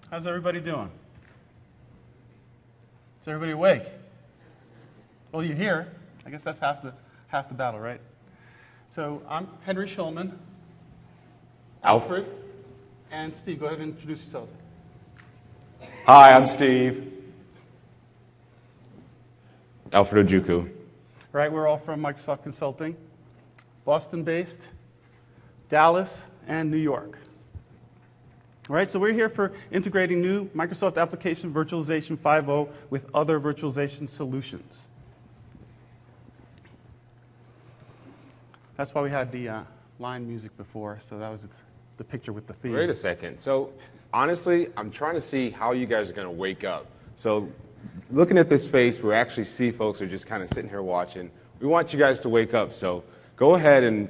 How's everybody doing? Is everybody awake? Well, you're here. I guess that's half the battle, right? So I'm Henry Schulman, Alfred, and Steve. Go ahead and introduce yourselves. Hi, I'm Steve. Alfred Ojukwu. All right, we're all from Microsoft Consulting, Boston-based, Dallas, and New York. All right, so we're here for integrating new Microsoft Application Virtualization 5.0 with other virtualization solutions. That's why we had the line music before, so that was the picture with the theme. Wait a second. So honestly, I'm trying to see how you guys are going to wake up. So looking at this face, we actually see folks are just kind of sitting here watching. We want you guys to wake up. So go ahead and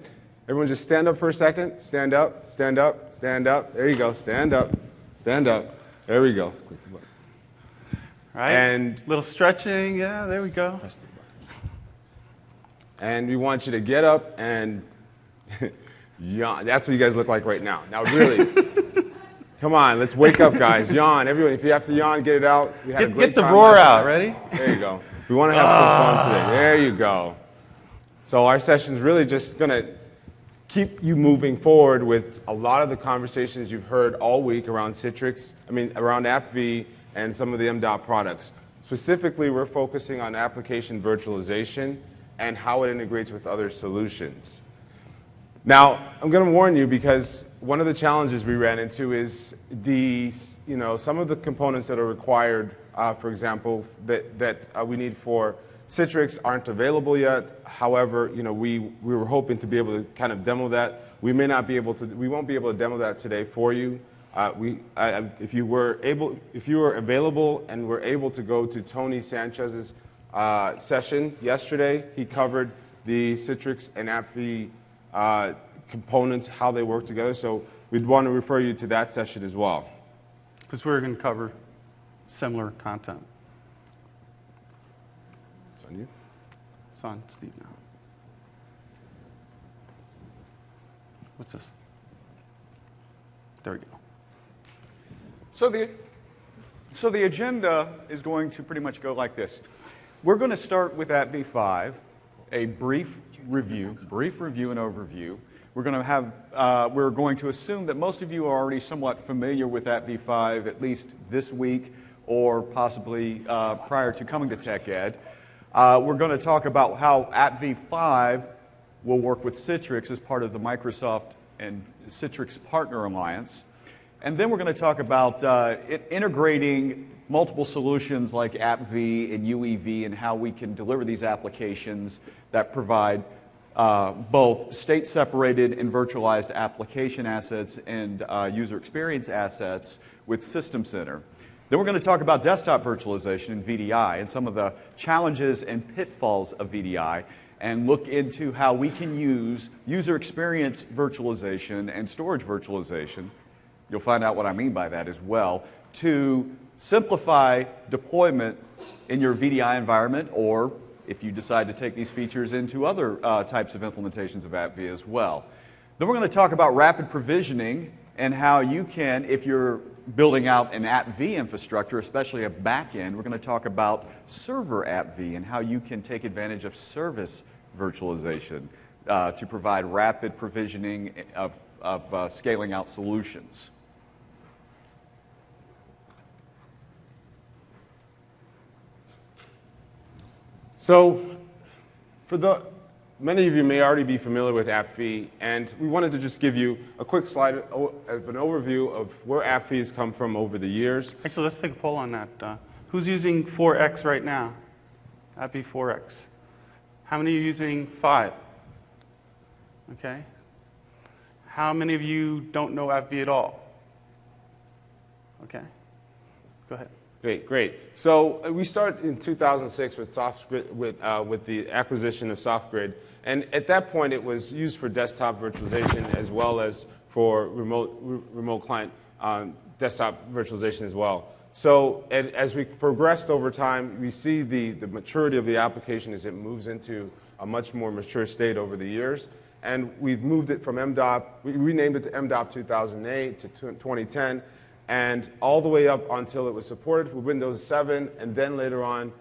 everyone just stand up for a second. Stand up, stand up, stand up. There you go. Stand up, stand up. There we go. All right. And little stretching. Yeah, there we go. And we want you to get up and yawn. That's what you guys look like right now. Now, really, come on, let's wake up, guys. Yawn. Everyone, if you have to yawn, get it out. We had a great Get the time roar last out. night. Ready? There you go. We want to have some fun today. There you go. So our session's really just going to keep you moving forward with a lot of the conversations you've heard all week around Citrix, around AppV and some of the MDOT products. Specifically, we're focusing on application virtualization and how it integrates with other solutions. Now, I'm going to warn you because one of the challenges we ran into is some of the components that are required, for example, that we need for Citrix aren't available yet. However, we were hoping to be able to kind of demo that. We won't be able to demo that today for you. If you were available and were able to go to Tony Sanchez's session yesterday, he covered the Citrix and AppV components, how they work together. So we'd want to refer you to that session as well. Because we're going to cover similar content. It's on you. It's on Steve now. What's this? There we go. So the agenda is going to pretty much go like this. We're going to start with AppV5, a brief review and overview. We're going to assume that most of you are already somewhat familiar with AppV5, at least this week or possibly prior to coming to TechEd. We're going to talk about how AppV5 will work with Citrix as part of the Microsoft and Citrix Partner Alliance. And then we're going to talk about integrating multiple solutions like AppV and UEV and how we can deliver these applications that provide both state-separated and virtualized application assets and user experience assets with System Center. Then we're going to talk about desktop virtualization in VDI and some of the challenges and pitfalls of VDI and look into how we can use user experience virtualization and storage virtualization, you'll find out what I mean by that as well, to simplify deployment in your VDI environment, or if you decide to take these features into other types of implementations of AppV as well. Then we're going to talk about rapid provisioning and how you can, if you're building out an AppV infrastructure, especially a backend, we're going to talk about server AppV and how you can take advantage of service virtualization to provide rapid provisioning of scaling out solutions. So, many of you may already be familiar with AppV, and we wanted to just give you a quick slide of an overview of where AppV has come from over the years. Actually, let's take a poll on that. Who's using 4X right now? AppV 4X. How many are using 5? Okay. How many of you don't know AppV at all? Okay. Go ahead. Great. So we started in 2006 with with the acquisition of SoftGrid, and at that point it was used for desktop virtualization as well as for remote client desktop virtualization as well. So as we progressed over time, we see the maturity of the application as it moves into a much more mature state over the years, and we've moved it from MDOT. We renamed it to MDOT 2008 to 2010. and all the way up until it was supported with Windows 7, and then later on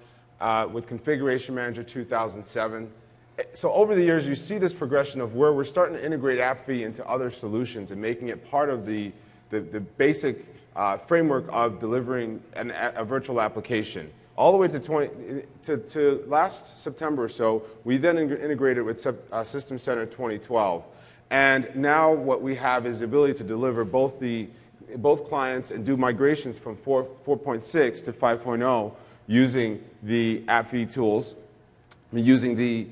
with Configuration Manager 2007. So over the years, you see this progression of where we're starting to integrate AppV into other solutions and making it part of the basic framework of delivering a virtual application. All the way to last September or so, we then integrated with System Center 2012. And now what we have is the ability to deliver both clients and do migrations from 4.6 to 5.0 using the AppV tools, using the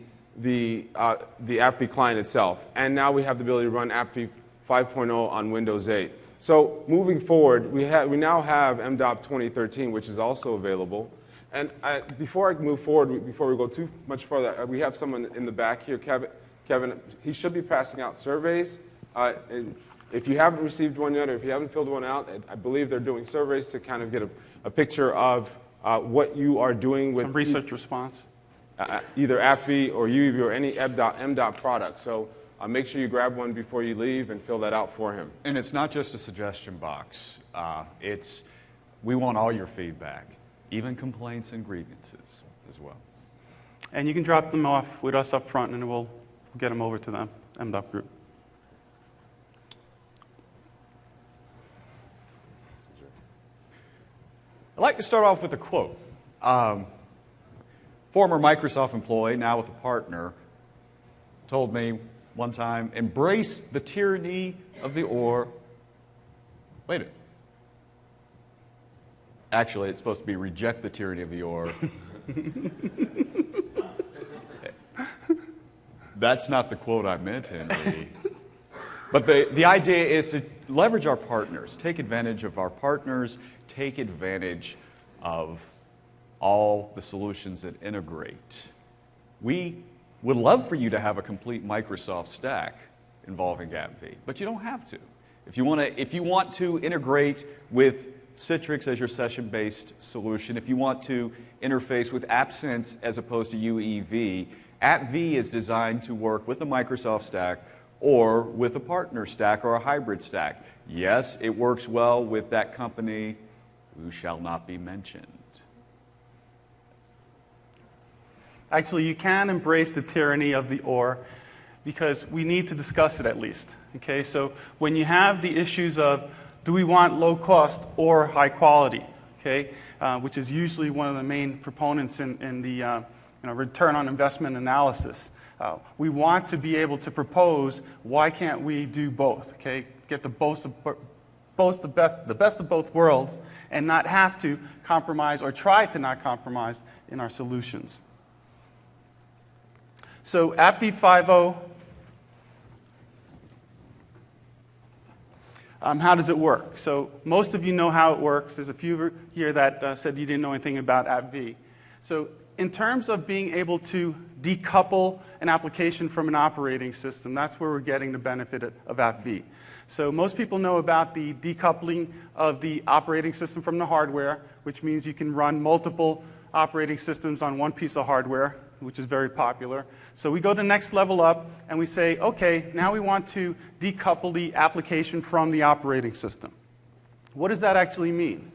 AppV client itself. And now we have the ability to run AppV 5.0 on Windows 8. So moving forward, we now have MDOP 2013, which is also available. And before I move forward, before we go too much further, we have someone in the back here, Kevin. He should be passing out surveys. And if you haven't received one yet, or if you haven't filled one out, I believe they're doing surveys to kind of get a picture of what you are doing with some research response. Either AppV or UEV or any MDOT product. So make sure you grab one before you leave and fill that out for him. And it's not just a suggestion box. We want all your feedback, even complaints and grievances as well. And you can drop them off with us up front, and we'll get them over to the MDOT group. I'd like to start off with a quote. Former Microsoft employee, now with a partner, told me one time, embrace the tyranny of the or. Wait a minute. Actually, it's supposed to be reject the tyranny of the or. That's not the quote I meant, Henry. But the idea is to leverage our partners, take advantage of our partners, take advantage of all the solutions that integrate. We would love for you to have a complete Microsoft stack involving AppV, but you don't have to. If you want to integrate with Citrix as your session-based solution, if you want to interface with AppSense as opposed to UEV, AppV is designed to work with the Microsoft stack or with a partner stack or a hybrid stack. Yes, it works well with that company who shall not be mentioned. Actually, you can embrace the tyranny of the or, because we need to discuss it at least. Okay, so when you have the issues of do we want low cost or high quality, okay, which is usually one of the main proponents in the return on investment analysis. We want to be able to propose why can't we do both, okay, get the best of both worlds and not have to compromise or try to not compromise in our solutions. So AppV 5.0, how does it work? So most of you know how it works. There's a few here that said you didn't know anything about AppV. So in terms of being able to decouple an application from an operating system, that's where we're getting the benefit of AppV. So most people know about the decoupling of the operating system from the hardware, which means you can run multiple operating systems on one piece of hardware, which is very popular. So we go the next level up and we say, okay, now we want to decouple the application from the operating system. What does that actually mean?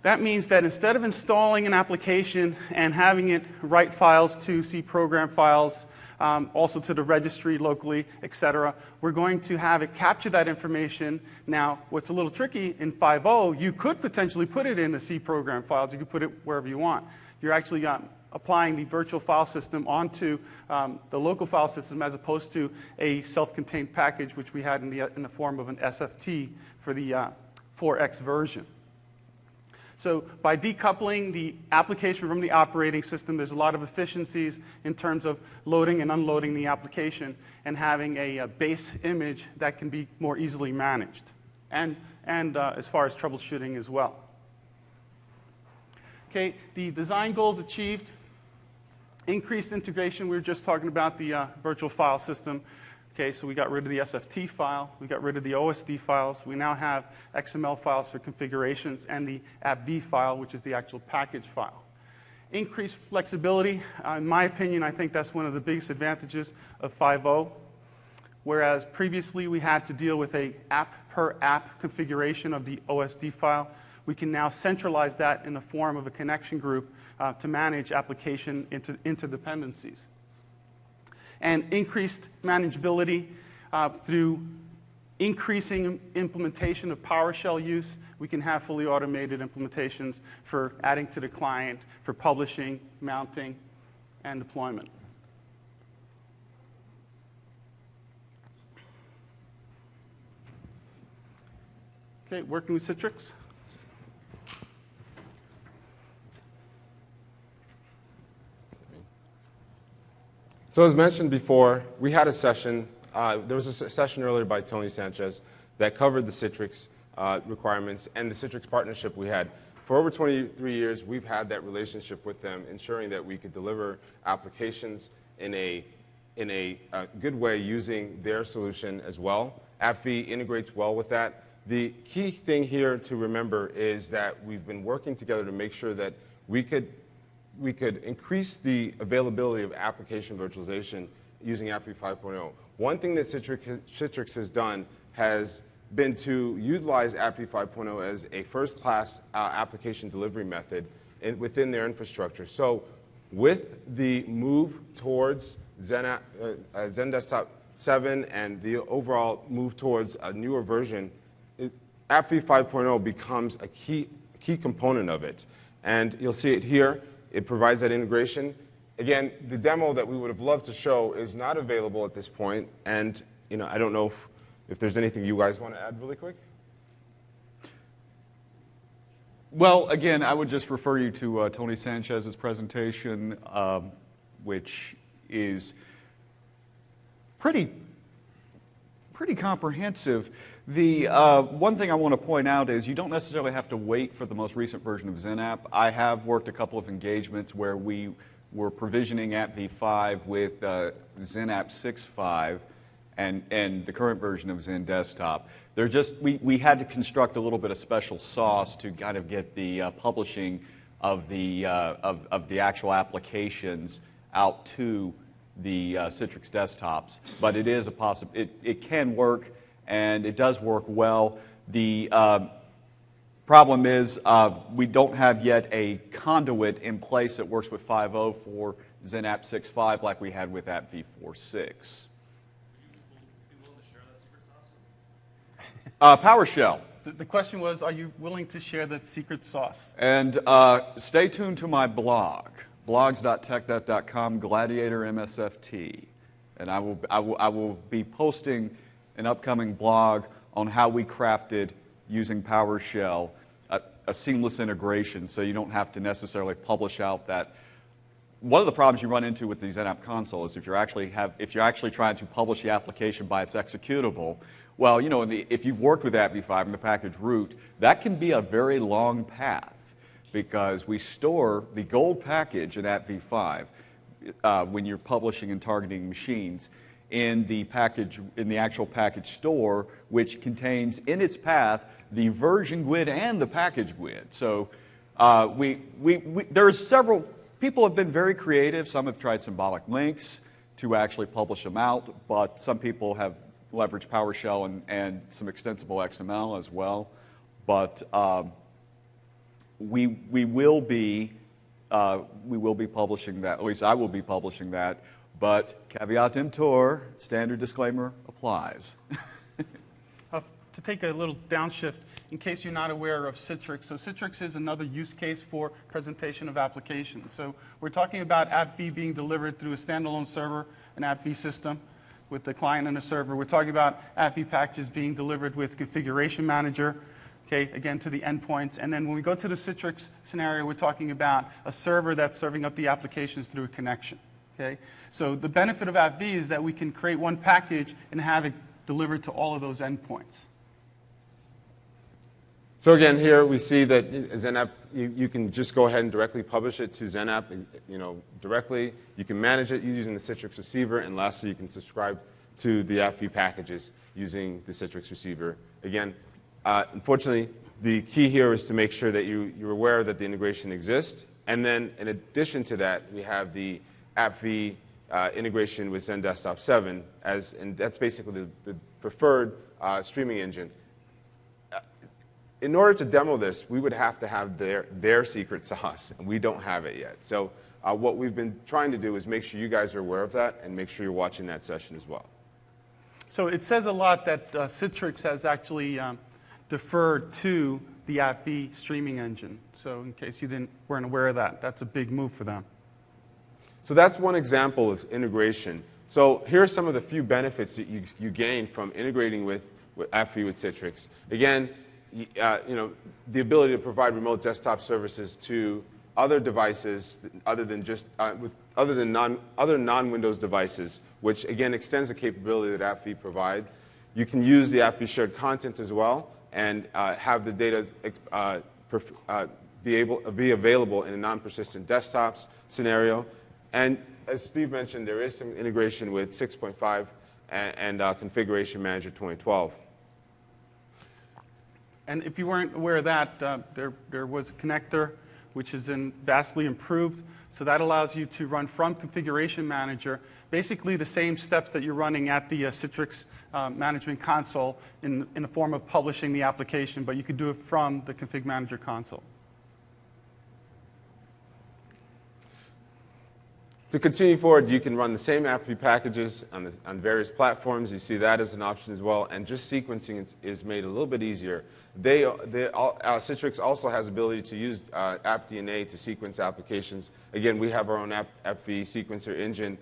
That means that instead of installing an application and having it write files to C program files, also to the registry locally, etc., we're going to have it capture that information. Now, what's a little tricky in 5.0, you could potentially put it in the C program files. You could put it wherever you want. You're actually applying the virtual file system onto the local file system as opposed to a self-contained package, which we had in the form of an SFT for the 4X version. So by decoupling the application from the operating system, there's a lot of efficiencies in terms of loading and unloading the application and having a base image that can be more easily managed, and as far as troubleshooting as well. Okay, the design goals achieved. Increased integration, we were just talking about the virtual file system. Okay, so we got rid of the SFT file, we got rid of the OSD files, we now have XML files for configurations and the AppV file, which is the actual package file. Increased flexibility, in my opinion, I think that's one of the biggest advantages of 5.0. whereas previously we had to deal with a app per app configuration of the OSD file. We can now centralize that in the form of a connection group to manage application interdependencies. And increased manageability through increasing implementation of PowerShell use. We can have fully automated implementations for adding to the client, for publishing, mounting, and deployment. Okay, working with Citrix. So as mentioned before, we had a session, there was a session earlier by Tony Sanchez that covered the Citrix requirements and the Citrix partnership we had. For over 23 years, we've had that relationship with them, ensuring that we could deliver applications in a good way using their solution as well. AppV integrates well with that. The key thing here to remember is that we've been working together to make sure that we could increase the availability of application virtualization using AppV 5.0. One thing that Citrix has done has been to utilize AppV 5.0 as a first-class application delivery method within their infrastructure. So with the move towards Zen Desktop 7 and the overall move towards a newer version, AppV 5.0 becomes a key component of it. And you'll see it here. It provides that integration. Again, the demo that we would have loved to show is not available at this point. And I don't know if there's anything you guys want to add really quick. Well, again, I would just refer you to Tony Sanchez's presentation, which is pretty comprehensive. The one thing I want to point out is you don't necessarily have to wait for the most recent version of XenApp. I have worked a couple of engagements where we were provisioning AppV 5 with XenApp 6.5 and the current version of Zen Desktop. We had to construct a little bit of special sauce to kind of get the publishing of the actual applications out to the Citrix desktops. But it is it can work. And it does work well. The problem is we don't have yet a conduit in place that works with 5.0 for XenApp 6.5 like we had with AppV 4.6. PowerShell. The question was, are you willing to share the secret sauce? And stay tuned to my blog, blogs.teched.com, Gladiator MSFT. And I will be posting an upcoming blog on how we crafted, using PowerShell, a seamless integration so you don't have to necessarily publish out that. One of the problems you run into with the XenApp console is if you're actually trying to publish the application by its executable, well, if you've worked with AppV 5 in the package root, that can be a very long path because we store the gold package in AppV 5 when you're publishing and targeting machines in the actual package store, which contains in its path the version GUID and the package GUID. So there's several people have been very creative. Some have tried symbolic links to actually publish them out, but some people have leveraged PowerShell and some extensible XML as well. But we will be publishing that. At least I will be publishing that. But caveat emptor, standard disclaimer applies. To take a little downshift, in case you're not aware of Citrix, so Citrix is another use case for presentation of applications. So we're talking about AppV being delivered through a standalone server, an AppV system with the client and the server. We're talking about AppV packages being delivered with configuration manager, okay, again to the endpoints. And then when we go to the Citrix scenario, we're talking about a server that's serving up the applications through a connection. Okay? So the benefit of AppV is that we can create one package and have it delivered to all of those endpoints. So again, here we see that XenApp, you can just go ahead and directly publish it to XenApp, directly. You can manage it using the Citrix receiver, and lastly, you can subscribe to the AppV packages using the Citrix receiver. Again, unfortunately, the key here is to make sure that you're aware that the integration exists, and then in addition to that, we have the AppV integration with Zen Desktop 7, and that's basically the preferred streaming engine. In order to demo this, we would have to have their secret sauce, and we don't have it yet. So what we've been trying to do is make sure you guys are aware of that and make sure you're watching that session as well. So it says a lot that Citrix has actually deferred to the AppV streaming engine. So in case you weren't aware of that, that's a big move for them. So that's one example of integration. So here are some of the few benefits that you gain from integrating with AppV with Citrix. Again, the ability to provide remote desktop services to other devices other than other non-Windows devices, which again extends the capability that AppV provide. You can use the AppV shared content as well and have the data be available in a non-persistent desktops scenario. And as Steve mentioned, there is some integration with 6.5 and Configuration Manager 2012. And if you weren't aware of that, there was a connector which is vastly improved. So that allows you to run from Configuration Manager, basically the same steps that you're running at the Citrix Management Console in the form of publishing the application, but you could do it from the Config Manager console. To continue forward, you can run the same AppV packages on various platforms. You see that as an option as well, and just sequencing is made a little bit easier. Citrix also has the ability to use AppDNA to sequence applications. Again, we have our own AppV sequencer engine.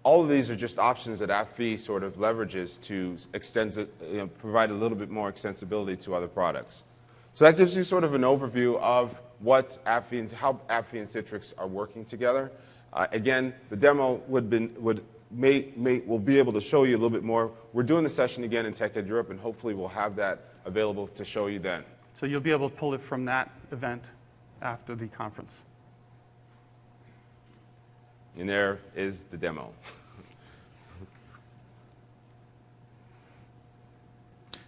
All of these are just options that AppV sort of leverages to provide a little bit more extensibility to other products. So that gives you sort of an overview of what how AppV and Citrix are working together. Again, the demo will be able to show you a little bit more. We're doing the session again in TechEd Europe, and hopefully we'll have that available to show you then. So you'll be able to pull it from that event after the conference. And there is the demo.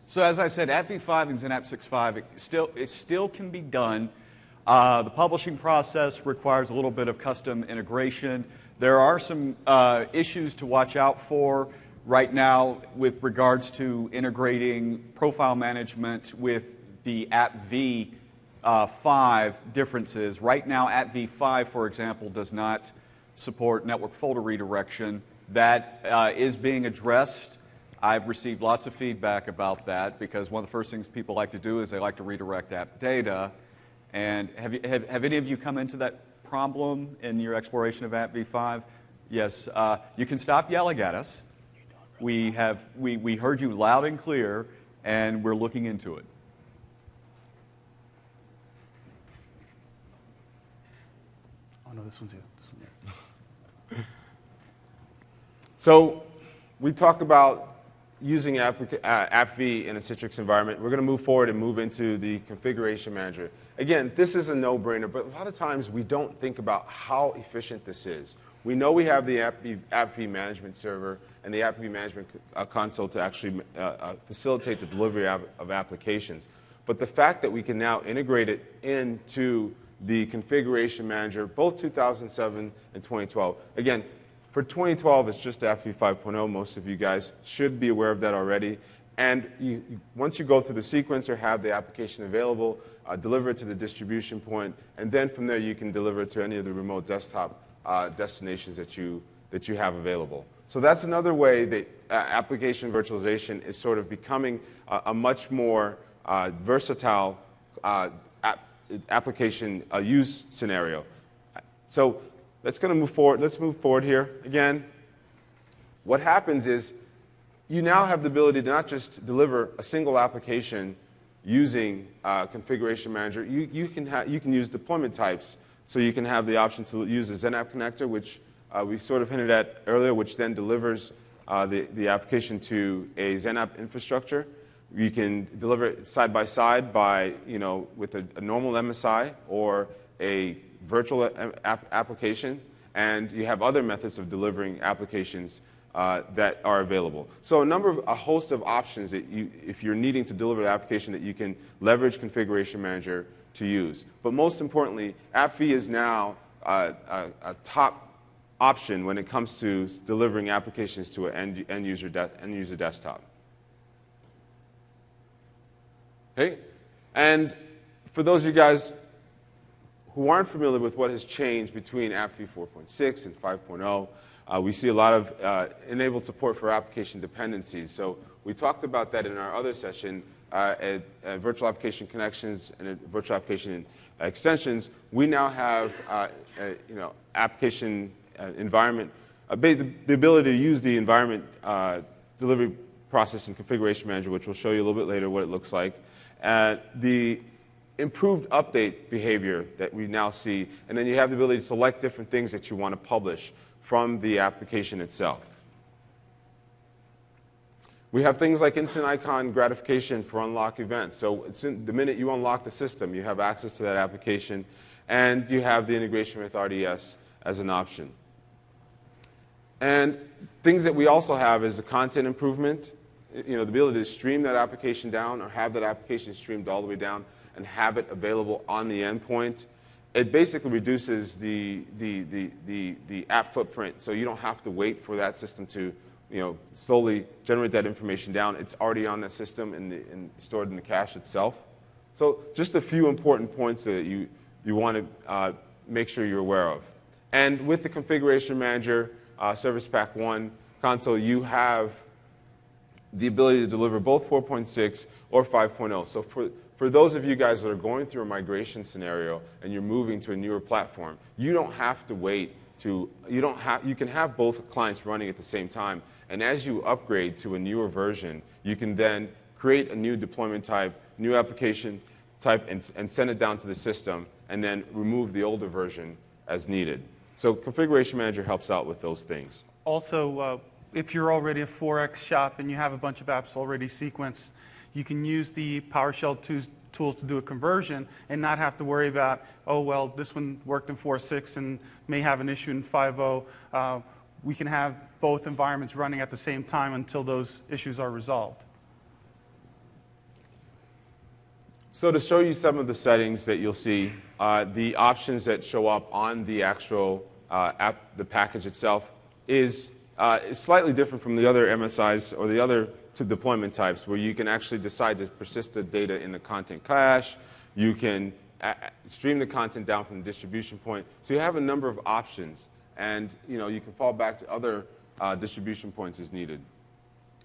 So as I said, AppV5 and XenApp 6.5, it still can be done. The publishing process requires a little bit of custom integration. There are some issues to watch out for right now with regards to integrating profile management with the AppV 5 differences. Right now, AppV 5, for example, does not support network folder redirection. That is being addressed. I've received lots of feedback about that because one of the first things people like to do is they like to redirect app data. And have any of you come into that problem in your exploration of AppV5? Yes. You can stop yelling at us. We heard you loud and clear, and we're looking into it. Oh, no, this one's you. This one, So we talked about using AppV in a Citrix environment. We're going to move forward and move into the Configuration Manager. Again, this is a no-brainer, but a lot of times we don't think about how efficient this is. We know we have the AppV management server and the AppV management console to actually facilitate the delivery of applications. But the fact that we can now integrate it into the Configuration Manager, both 2007 and 2012. Again, for 2012, it's just AppV 5.0. Most of you guys should be aware of that already. And once you go through the sequencer, have the application available, deliver it to the distribution point, and then from there you can deliver it to any of the remote desktop destinations that you have available. So that's another way that application virtualization is sort of becoming a much more versatile application use scenario. So let's move forward here. Again, what happens is you now have the ability to not just deliver a single application using Configuration Manager. You can use deployment types. So you can have the option to use a XenApp connector, which we sort of hinted at earlier, which then delivers the application to a XenApp infrastructure. You can deliver it side by side with a normal MSI or a virtual application, and you have other methods of delivering applications that are available. So a host of options that if you're needing to deliver the application, that you can leverage Configuration Manager to use. But most importantly, AppV is now a top option when it comes to delivering applications to an end user desktop. Okay? And for those of you guys who aren't familiar with what has changed between AppV 4.6 and 5.0, we see a lot of enabled support for application dependencies. So we talked about that in our other session at virtual application connections and at virtual application extensions. We now have application environment, the ability to use the environment delivery process and configuration manager, which we'll show you a little bit later what it looks like. The improved update behavior that we now see, and then you have the ability to select different things that you want to publish from the application itself. We have things like instant icon gratification for unlock events. So the minute you unlock the system, you have access to that application, and you have the integration with RDS as an option. And things that we also have is the content improvement, the ability to stream that application down or have that application streamed all the way down and have it available on the endpoint. It basically reduces the app footprint, so you don't have to wait for that system to slowly generate that information down. It's already on the system and stored in the cache itself. So just a few important points that you want to make sure you're aware of. And with the Configuration Manager Service Pack 1 console, you have the ability to deliver both 4.6 or 5.0. So for those of you guys that are going through a migration scenario and you're moving to a newer platform, you don't have to wait you can have both clients running at the same time. And as you upgrade to a newer version, you can then create a new deployment type, new application type, and send it down to the system, and then remove the older version as needed. So Configuration Manager helps out with those things. Also, if you're already a 4X shop and you have a bunch of apps already sequenced, you can use the PowerShell tools to do a conversion and not have to worry about, oh, well, this one worked in 4.6 and may have an issue in 5.0. We can have both environments running at the same time until those issues are resolved. So to show you some of the settings that you'll see, the options that show up on the actual the package itself is slightly different from the other MSIs or the other deployment types, where you can actually decide to persist the data in the content cache. You can stream the content down from the distribution point. So you have a number of options, and you can fall back to other distribution points as needed.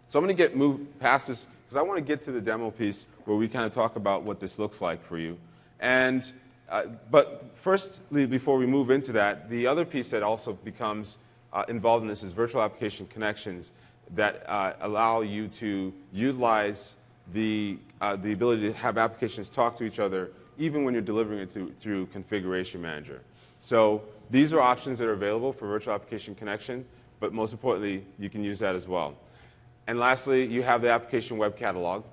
So I'm going to move past this because I want to get to the demo piece where we kind of talk about what this looks like for you. And but firstly, before we move into that, the other piece that also becomes involved in this is virtual application connections that allow you to utilize the ability to have applications talk to each other even when you're delivering it through Configuration Manager. So these are options that are available for virtual application connection, but most importantly, you can use that as well. And lastly, you have the application web catalog.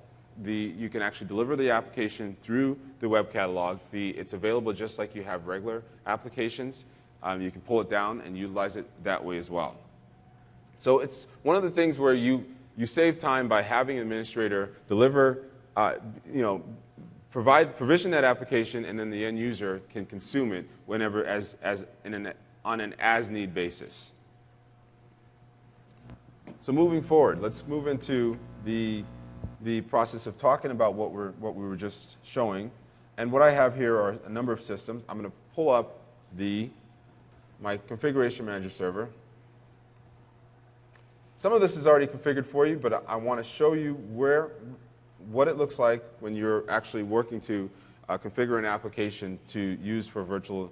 You can actually deliver the application through the web catalog. It's available just like you have regular applications. You can pull it down and utilize it that way as well. So it's one of the things where you save time by having an administrator deliver, provision that application, and then the end user can consume it whenever on an as-need basis. So moving forward, let's move into the process of talking about what we were just showing. And what I have here are a number of systems. I'm going to pull up my Configuration Manager server. Some of this is already configured for you, but I want to show you what it looks like when you're actually working to configure an application to use for to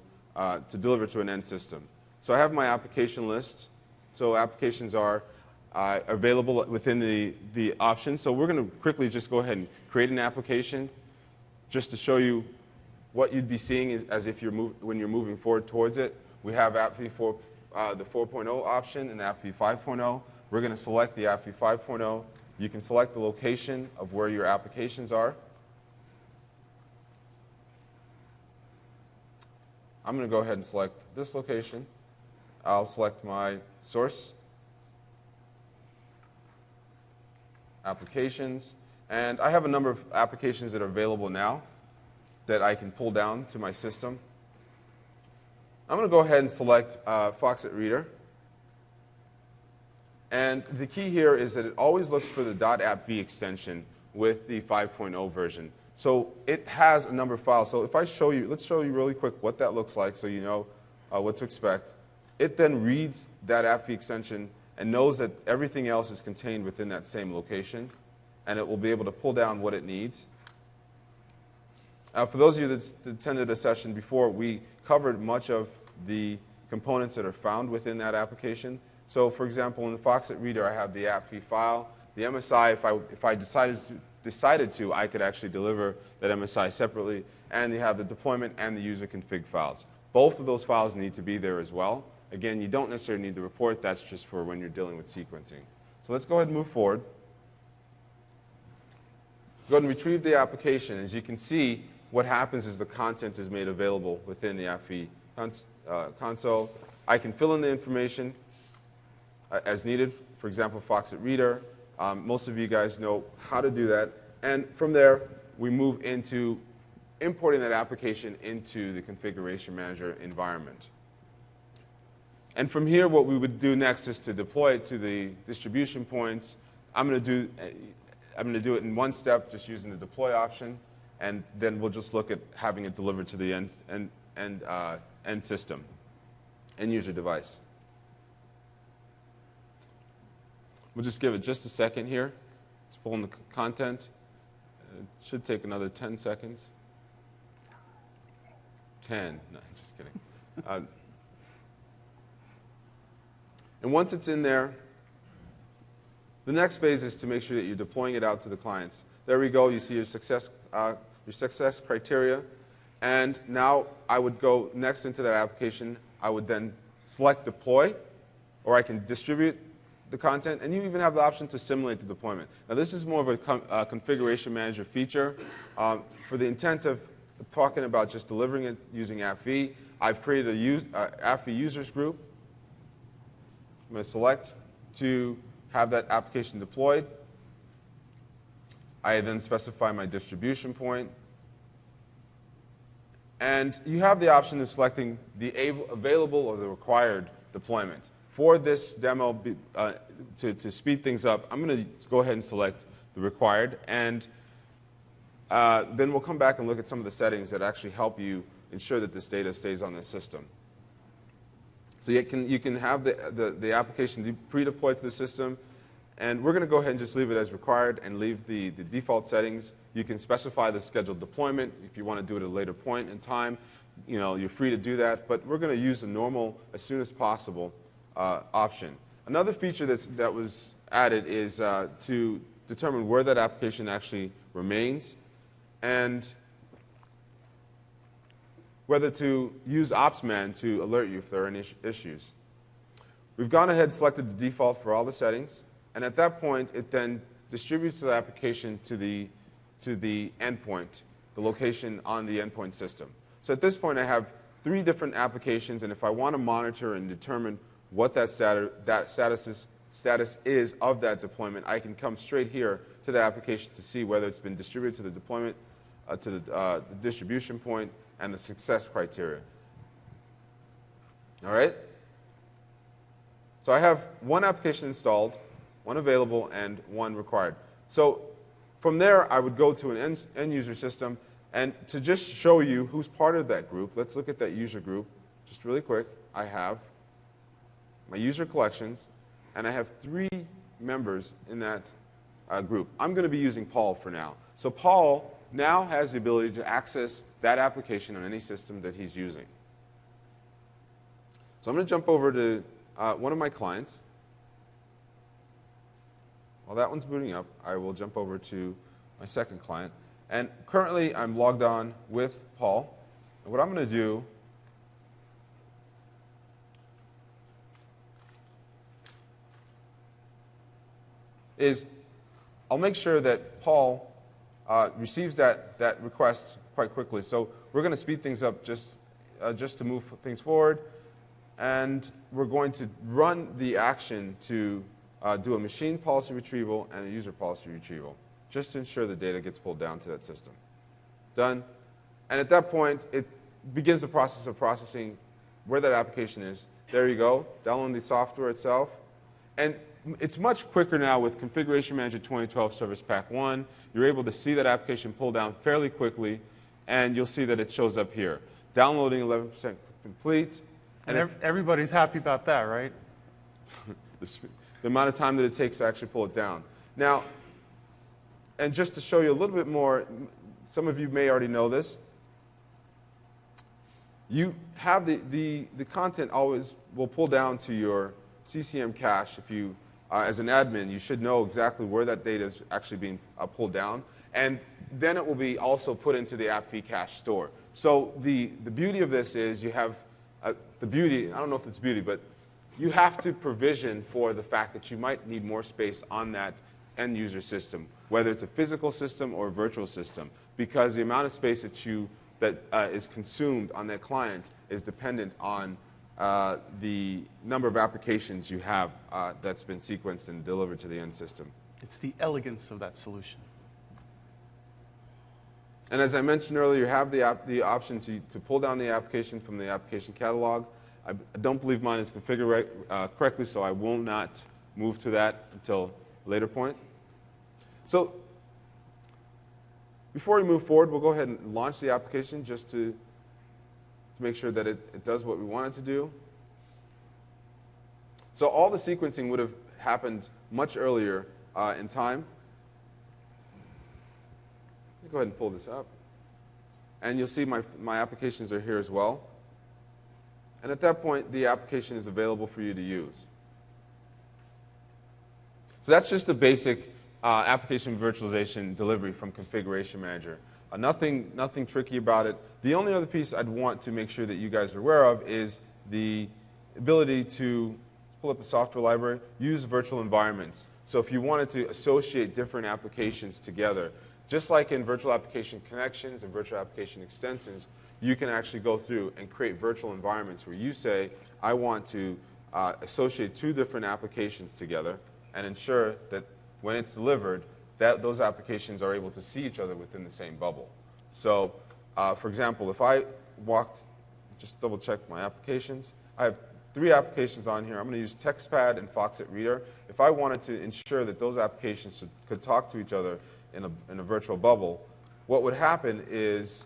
deliver to an end system. So I have my application list. So applications are available within the options. So we're going to quickly just go ahead and create an application just to show you what you'd be seeing as if when you're moving forward towards it. We have AppV the 4.0 option and the AppV 5.0. We're going to select the AppV 5.0. You can select the location of where your applications are. I'm going to go ahead and select this location. I'll select my source, applications, and I have a number of applications that are available now that I can pull down to my system. I'm going to go ahead and select Foxit Reader. And the key here is that it always looks for the .appv extension with the 5.0 version. So it has a number of files. So if I show you, let's show you really quick what that looks like so you know what to expect. It then reads that .appv extension and knows that everything else is contained within that same location, and it will be able to pull down what it needs. For those of you that attended a session before, we covered much of the components that are found within that application. So for example, in the Foxit Reader, I have the appv file. The MSI, if I decided to, I could actually deliver that MSI separately. And you have the deployment and the user config files. Both of those files need to be there as well. Again, you don't necessarily need the report. That's just for when you're dealing with sequencing. So let's go ahead and move forward. Go ahead and retrieve the application. As you can see, what happens is the content is made available within the appv console. I can fill in the information as needed. For example, Foxit Reader. Most of you guys know how to do that. And from there, we move into importing that application into the configuration manager environment. And from here, what we would do next is to deploy it to the distribution points. I'm going to do it in one step, just using the deploy option. And then we'll just look at having it delivered to the end system, end user device. We'll just give it just a second here. It's pulling the content. It should take another 10 seconds. 10. No, just kidding. And once it's in there, the next phase is to make sure that you're deploying it out to the clients. There we go. You see your success criteria. And now I would go next into that application. I would then select deploy, or I can distribute the content. And you even have the option to simulate the deployment. Now, this is more of a configuration manager feature. For the intent of talking about just delivering it using appv, I've created a appv users group. I'm going to select to have that application deployed. I then specify my distribution point. And you have the option of selecting the available or the required deployment. For this demo, to speed things up, I'm going to go ahead and select the required. And then we'll come back and look at some of the settings that actually help you ensure that this data stays on the system. So you can have the application pre-deployed to the system. And we're going to go ahead and just leave it as required and leave the default settings. You can specify the scheduled deployment. If you want to do it at a later point in time, you're free to do that. But we're going to use the normal, as soon as possible option. Another feature that was added is to determine where that application actually remains and whether to use Opsman to alert you if there are any issues. We've gone ahead and selected the default for all the settings. And at that point, it then distributes the application to the endpoint, the location on the endpoint system. So at this point, I have 3 different applications. And if I want to monitor and determine what that status is of that deployment, I can come straight here to the application to see whether it's been distributed to the deployment, to the distribution point, and the success criteria. All right? So I have one application installed, one available, and one required. So from there, I would go to an end user system. And to just show you who's part of that group, let's look at that user group just really quick. I have my user collections, and I have 3 members in that group. I'm going to be using Paul for now. So Paul now has the ability to access that application on any system that he's using. So I'm going to jump over to one of my clients. While that one's booting up, I will jump over to my second client. And currently, I'm logged on with Paul. And what I'm going to do is I'll make sure that Paul receives that request quite quickly. So we're going to speed things up just to move things forward. And we're going to run the action to do a machine policy retrieval and a user policy retrieval, just to ensure the data gets pulled down to that system. Done. And at that point, it begins the process of processing where that application is. There you go, downloading the software itself. And it's much quicker now with Configuration Manager 2012 Service Pack 1. You're able to see that application pull down fairly quickly, and you'll see that it shows up here. Downloading 11% complete. And everybody's happy about that, right? The amount of time that it takes to actually pull it down. Now, and just to show you a little bit more, some of you may already know this. You have the content always will pull down to your CCM cache. If you, as an admin, you should know exactly where that data is actually being pulled down. And then it will be also put into the AppV cache store. So the beauty of this is you have the beauty, I don't know if it's beauty, but you have to provision for the fact that you might need more space on that end user system, whether it's a physical system or a virtual system, because the amount of space that is consumed on that client is dependent on the number of applications you have that's been sequenced and delivered to the end system. It's the elegance of that solution. And as I mentioned earlier, you have the option to pull down the application from the application catalog. I don't believe mine is configured correctly, so I will not move to that until a later point. So before we move forward, we'll go ahead and launch the application just to make sure that it does what we want it to do. So all the sequencing would have happened much earlier in time. Let me go ahead and pull this up. And you'll see my applications are here as well. And at that point, the application is available for you to use. So that's just the basic application virtualization delivery from Configuration Manager. Nothing tricky about it. The only other piece I'd want to make sure that you guys are aware of is the ability to pull up the software library, use virtual environments. So if you wanted to associate different applications together, just like in virtual application connections and virtual application extensions, you can actually go through and create virtual environments where you say, I want to associate two different applications together and ensure that when it's delivered, that those applications are able to see each other within the same bubble. So, for example, if I just double check my applications, I have 3 applications on here. I'm going to use TextPad and Foxit Reader. If I wanted to ensure that those applications could talk to each other in a virtual bubble, what would happen is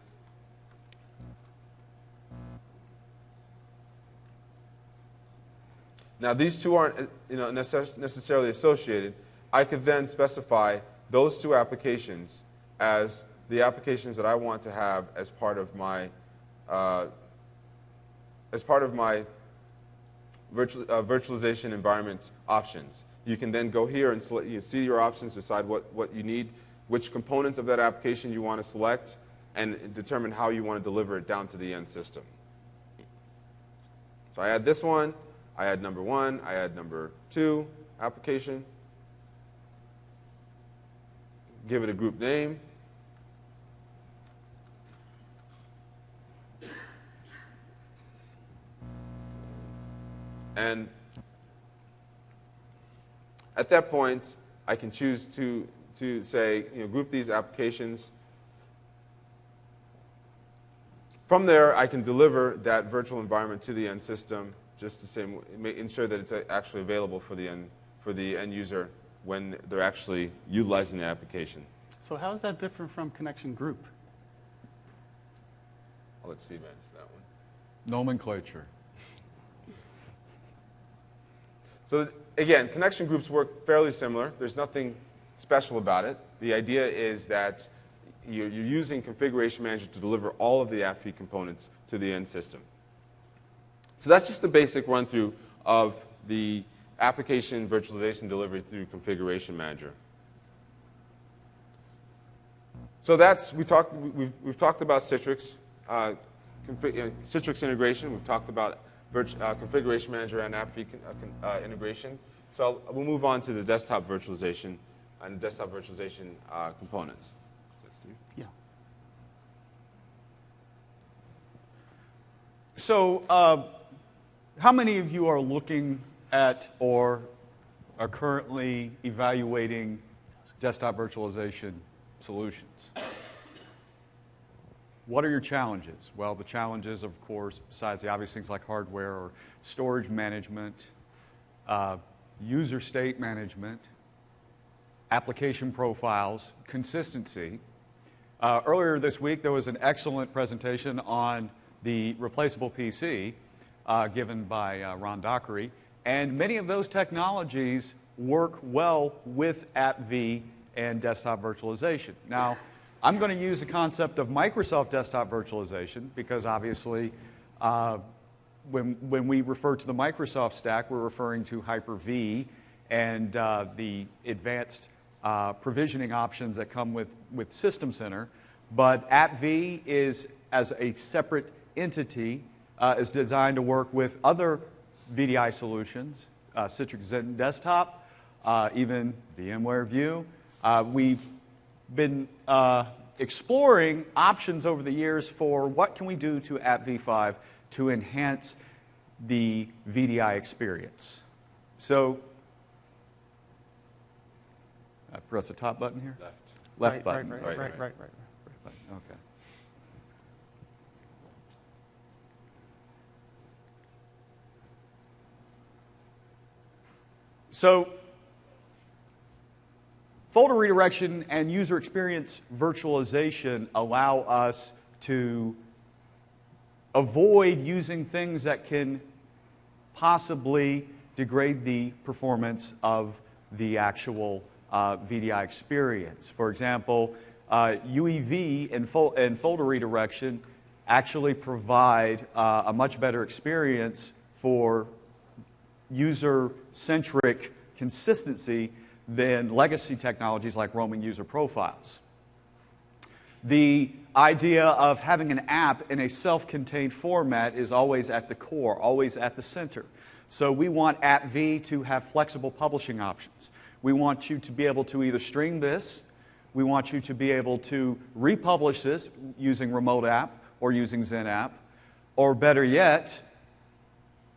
now these two aren't necessarily associated. I could then specify those 2 applications as the applications that I want to have as part of my virtualization environment options. You can then go here and select, see your options, decide what you need, which components of that application you want to select, and determine how you want to deliver it down to the end system. So I add this one, I add number 1, I add number 2 application, give it a group name, and at that point, I can choose to say, group these applications. From there, I can deliver that virtual environment to the end system, just the same way, ensure that it's actually available for the end user when they're actually utilizing the application. So how is that different from connection group? I'll let Steve answer that one. Nomenclature. So again, connection groups work fairly similar. There's nothing special about it. The idea is that you're using Configuration Manager to deliver all of the AppV components to the end system. So that's just the basic run-through of the application virtualization delivery through Configuration Manager. So we've talked about Citrix, Citrix integration. We've talked about Configuration Manager and AppV integration. So we'll move on to the desktop virtualization and desktop virtualization components. Yeah. So how many of you are looking at or are currently evaluating desktop virtualization solutions? What are your challenges? Well, the challenges, of course, besides the obvious things like hardware or storage management, user state management, application profiles, consistency. Earlier this week, there was an excellent presentation on the replaceable PC given by Ron Dockery, and many of those technologies work well with AppV and desktop virtualization. Now, I'm going to use the concept of Microsoft desktop virtualization because obviously when we refer to the Microsoft stack, we're referring to Hyper-V and the advanced provisioning options that come with System Center. But AppV is, as a separate entity, is designed to work with other VDI solutions, Citrix Zen Desktop, even VMware View. We've been exploring options over the years for what can we do to AppV5 to enhance the VDI experience. So, press the top button here? Left button. Right. Button. Okay. So, folder redirection and user experience virtualization allow us to avoid using things that can possibly degrade the performance of the actual VDI experience. For example, UEV and folder redirection actually provide a much better experience for user-centric consistency than legacy technologies like roaming user profiles. The idea of having an app in a self-contained format is always at the core, always at the center. So we want AppV to have flexible publishing options. We want you to be able to either stream this, we want you to be able to republish this using Remote App or using Zen App, or better yet,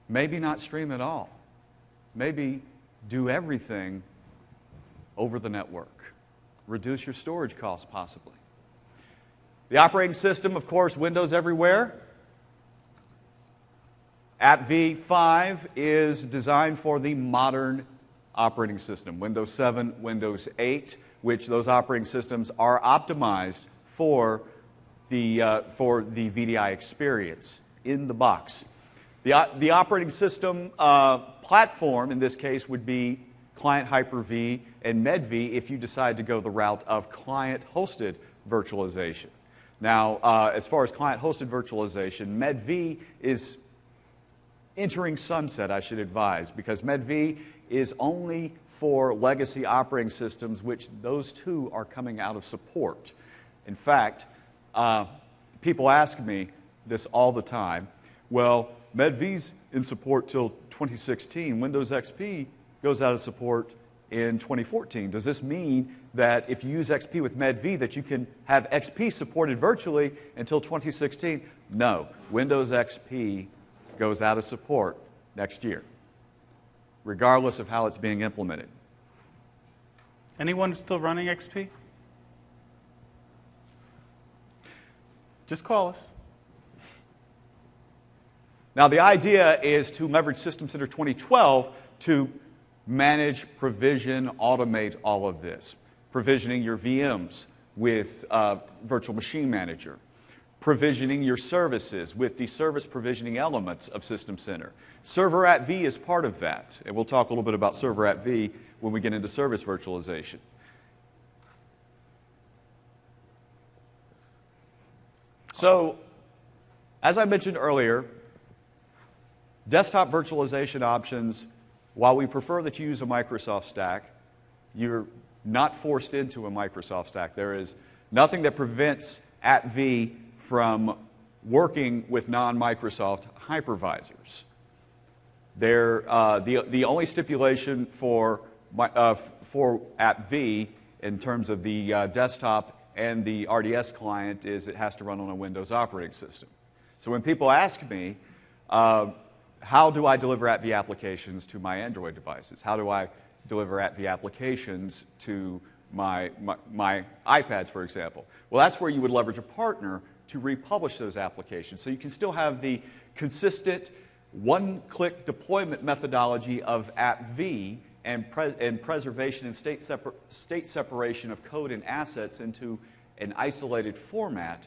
maybe not stream at all. Maybe do everything over the network. Reduce your storage costs, possibly. The operating system, of course, Windows everywhere. AppV5 is designed for the modern operating system, Windows 7, Windows 8, which those operating systems are optimized for the VDI experience in the box. The operating system platform, in this case, would be Client Hyper-V and MedV if you decide to go the route of client-hosted virtualization. Now, as far as client-hosted virtualization, MedV is entering sunset, I should advise, because MedV is only for legacy operating systems, which those two are coming out of support. In fact, people ask me this all the time. Well, MedV's in support till 2016. Windows XP goes out of support in 2014. Does this mean that if you use XP with MedV that you can have XP supported virtually until 2016? No. Windows XP goes out of support next year, regardless of how it's being implemented. Anyone still running XP? Just call us. Now, the idea is to leverage System Center 2012 to manage, provision, automate all of this. Provisioning your VMs with Virtual Machine Manager. Provisioning your services with the service provisioning elements of System Center. Server at V is part of that, and we'll talk a little bit about Server at V when we get into service virtualization. So, as I mentioned earlier, desktop virtualization options, while we prefer that you use a Microsoft stack, you're not forced into a Microsoft stack. There is nothing that prevents AppV from working with non-Microsoft hypervisors. The only stipulation for AppV in terms of the desktop and the RDS client is it has to run on a Windows operating system. So when people ask me, how do I deliver AppV applications to my Android devices? How do I deliver AppV applications to my iPads, for example? Well, that's where you would leverage a partner to republish those applications. So you can still have the consistent one-click deployment methodology of AppV and preservation and state separation of code and assets into an isolated format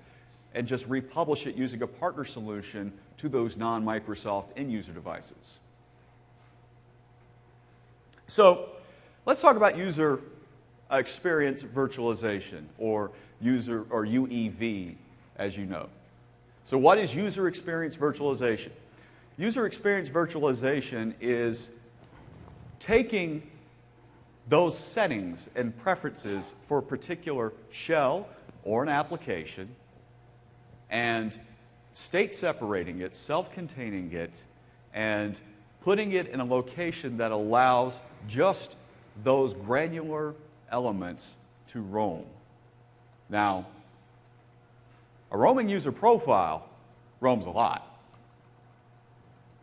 and just republish it using a partner solution to those non-Microsoft end-user devices. So let's talk about user experience virtualization, or UEV, as you know. So what is user experience virtualization? User experience virtualization is taking those settings and preferences for a particular shell or an application and state separating it, self-containing it, and putting it in a location that allows just those granular elements to roam. Now, a roaming user profile roams a lot.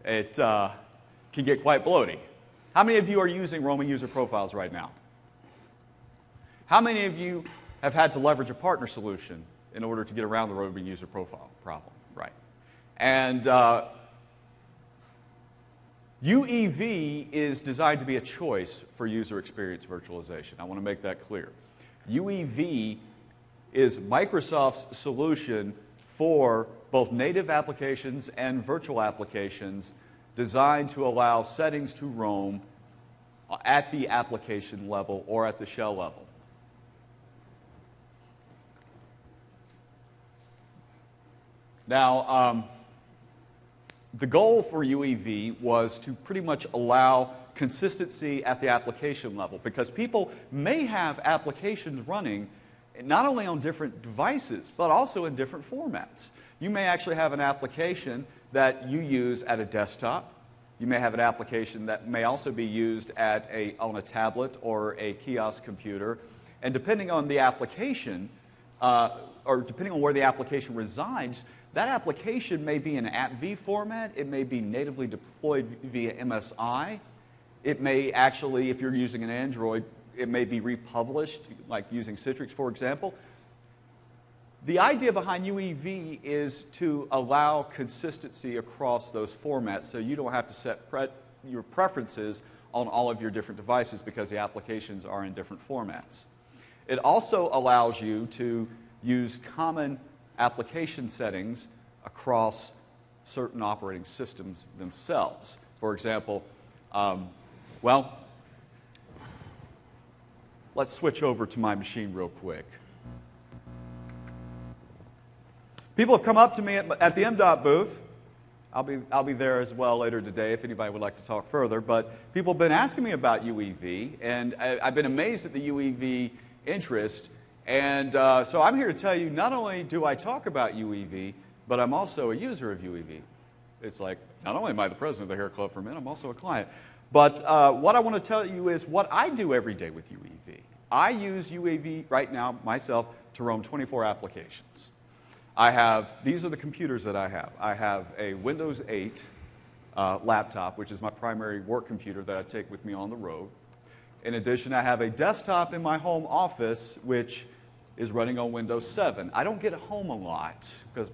It can get quite bloaty. How many of you are using roaming user profiles right now? How many of you have had to leverage a partner solution in order to get around the roaming user profile problem? Right. And UEV is designed to be a choice for user experience virtualization. I want to make that clear. UEV is Microsoft's solution for both native applications and virtual applications designed to allow settings to roam at the application level or at the shell level. Now, the goal for UEV was to pretty much allow consistency at the application level, because people may have applications running not only on different devices, but also in different formats. You may actually have an application that you use at a desktop. You may have an application that may also be used on a tablet or a kiosk computer. And depending on the application, or depending on where the application resides, that application may be in AppV format. It may be natively deployed via MSI. It may actually, if you're using an Android, it may be republished, like using Citrix, for example. The idea behind UEV is to allow consistency across those formats, so you don't have to set your preferences on all of your different devices because the applications are in different formats. It also allows you to use common application settings across certain operating systems themselves. For example, let's switch over to my machine real quick. People have come up to me at the MDOT booth. I'll be there as well later today if anybody would like to talk further. But people have been asking me about UEV, and I've been amazed at the UEV interest. And so I'm here to tell you, not only do I talk about UEV, but I'm also a user of UEV. It's like, not only am I the president of the Hair Club for Men, I'm also a client. But what I want to tell you is what I do every day with UEV. I use UEV right now, myself, to roam 24 applications. These are the computers that I have. I have a Windows 8 laptop, which is my primary work computer that I take with me on the road. In addition, I have a desktop in my home office, which is running on Windows 7. I don't get home a lot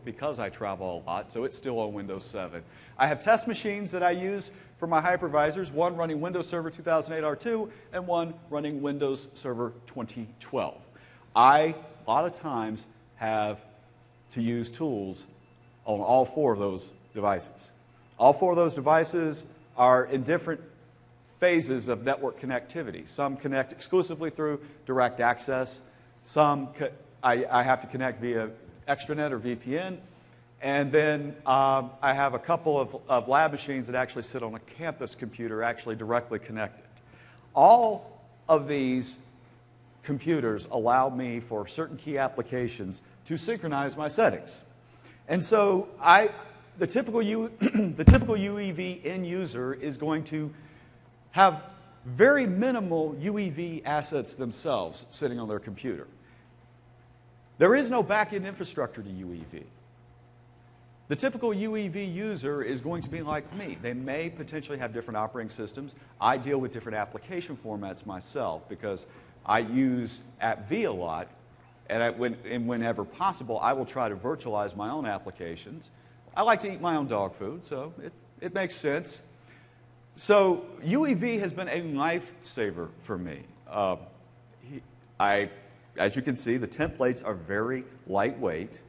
because I travel a lot, so it's still on Windows 7. I have test machines that I use for my hypervisors, one running Windows Server 2008 R2 and one running Windows Server 2012. A lot of times, have to use tools on all four of those devices. All four of those devices are in different phases of network connectivity. Some connect exclusively through direct access. Some I have to connect via extranet or VPN. And then I have a couple of lab machines that actually sit on a campus computer actually directly connected. All of these computers allow me for certain key applications to synchronize my settings. And so the typical UEV end user is going to have very minimal UEV assets themselves sitting on their computer. There is no back-end infrastructure to UEV. The typical UEV user is going to be like me. They may potentially have different operating systems. I deal with different application formats myself because I use AppV a lot, and whenever possible, I will try to virtualize my own applications. I like to eat my own dog food, so it makes sense. So UEV has been a lifesaver for me. As you can see, the templates are very lightweight.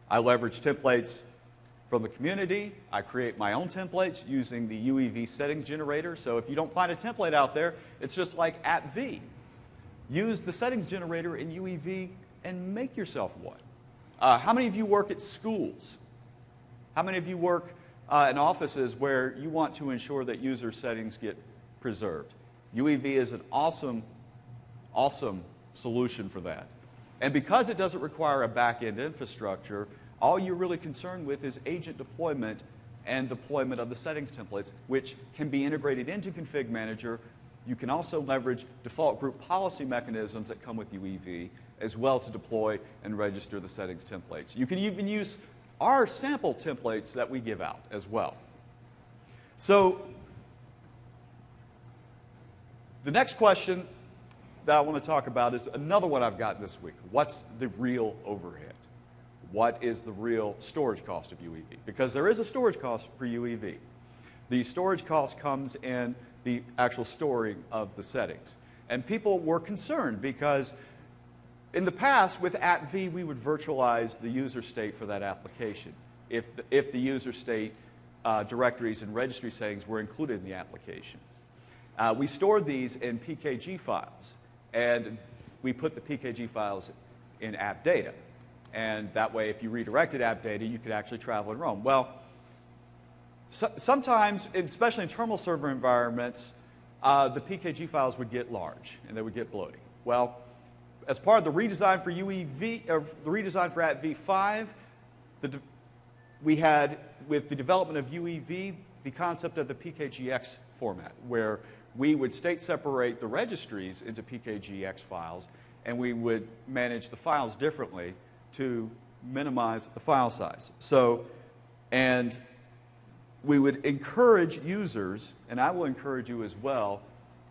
I leverage templates from the community. I create my own templates using the UEV settings generator. So if you don't find a template out there, it's just like @v. Use the settings generator in UEV and make yourself one. How many of you work at schools? How many of you work in offices where you want to ensure that user settings get preserved? UEV is an awesome, awesome solution for that. And because it doesn't require a back-end infrastructure, all you're really concerned with is agent deployment and deployment of the settings templates, which can be integrated into Config Manager. You can also leverage default group policy mechanisms that come with UEV as well to deploy and register the settings templates. You can even use our sample templates that we give out as well. So the next question that I want to talk about is another one I've gotten this week. What's the real overhead? What is the real storage cost of UEV? Because there is a storage cost for UEV. The storage cost comes in the actual storing of the settings. And people were concerned because in the past with @v, we would virtualize the user state for that application if the user state directories and registry settings were included in the application. We stored these in PKG files, and we put the PKG files in app data. And that way, if you redirected app data, you could actually travel and roam. Well, sometimes, especially in terminal server environments, the PKG files would get large, and they would get bloated. Well, as part of the redesign for UEV, or the redesign for @v5, we had, with the development of UEV, the concept of the PKGX format, where we would state separate the registries into PKGX files, and we would manage the files differently to minimize the file size. So, and we would encourage users, and I will encourage you as well,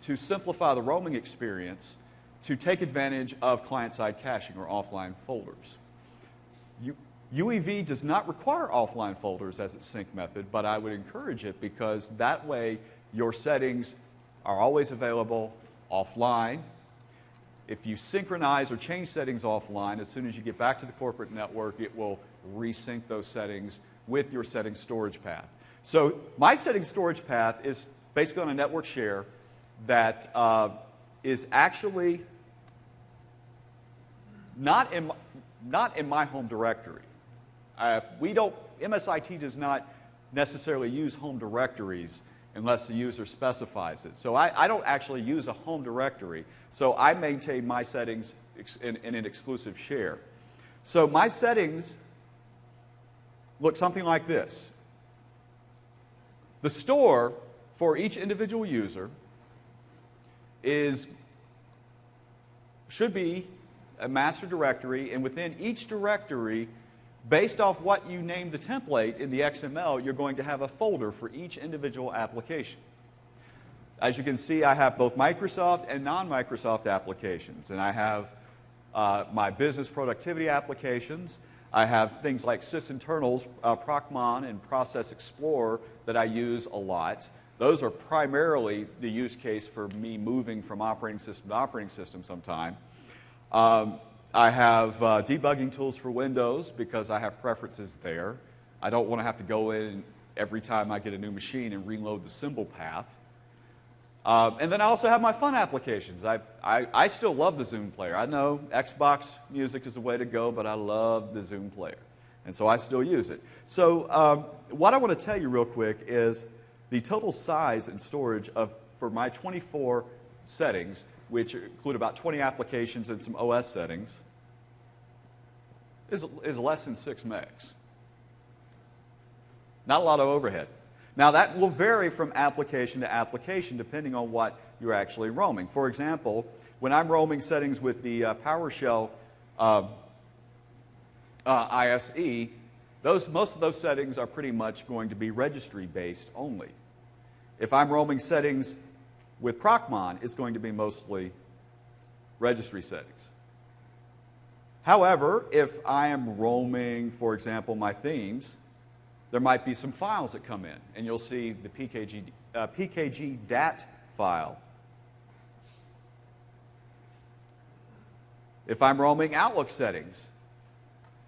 to simplify the roaming experience to take advantage of client-side caching or offline folders. UEV does not require offline folders as its sync method, but I would encourage it because that way your settings are always available offline. If you synchronize or change settings offline, as soon as you get back to the corporate network, it will resync those settings with your settings storage path. So my settings storage path is basically on a network share that is actually not in my home directory. MSIT does not necessarily use home directories unless the user specifies it. So I don't actually use a home directory. So I maintain my settings in an exclusive share. So my settings look something like this. The store for each individual user should be a master directory, and within each directory, based off what you name the template in the XML, you're going to have a folder for each individual application. As you can see, I have both Microsoft and non-Microsoft applications, and I have my business productivity applications. I have things like sysinternals, Procmon, and Process Explorer that I use a lot. Those are primarily the use case for me moving from operating system to operating system sometime. I have debugging tools for Windows because I have preferences there. I don't want to have to go in every time I get a new machine and reload the symbol path. And then I also have my fun applications. I still love the Zoom player. I know Xbox Music is the way to go, but I love the Zoom player. And so I still use it. So what I want to tell you real quick is the total size and storage for my 24 settings, which include about 20 applications and some OS settings, is less than 6 megs. Not a lot of overhead. Now, that will vary from application to application depending on what you're actually roaming. For example, when I'm roaming settings with the PowerShell ISE, most of those settings are pretty much going to be registry-based only. If I'm roaming settings with Procmon, it's going to be mostly registry settings. However, if I am roaming, for example, my themes, there might be some files that come in, and you'll see the PKG DAT file. If I'm roaming Outlook settings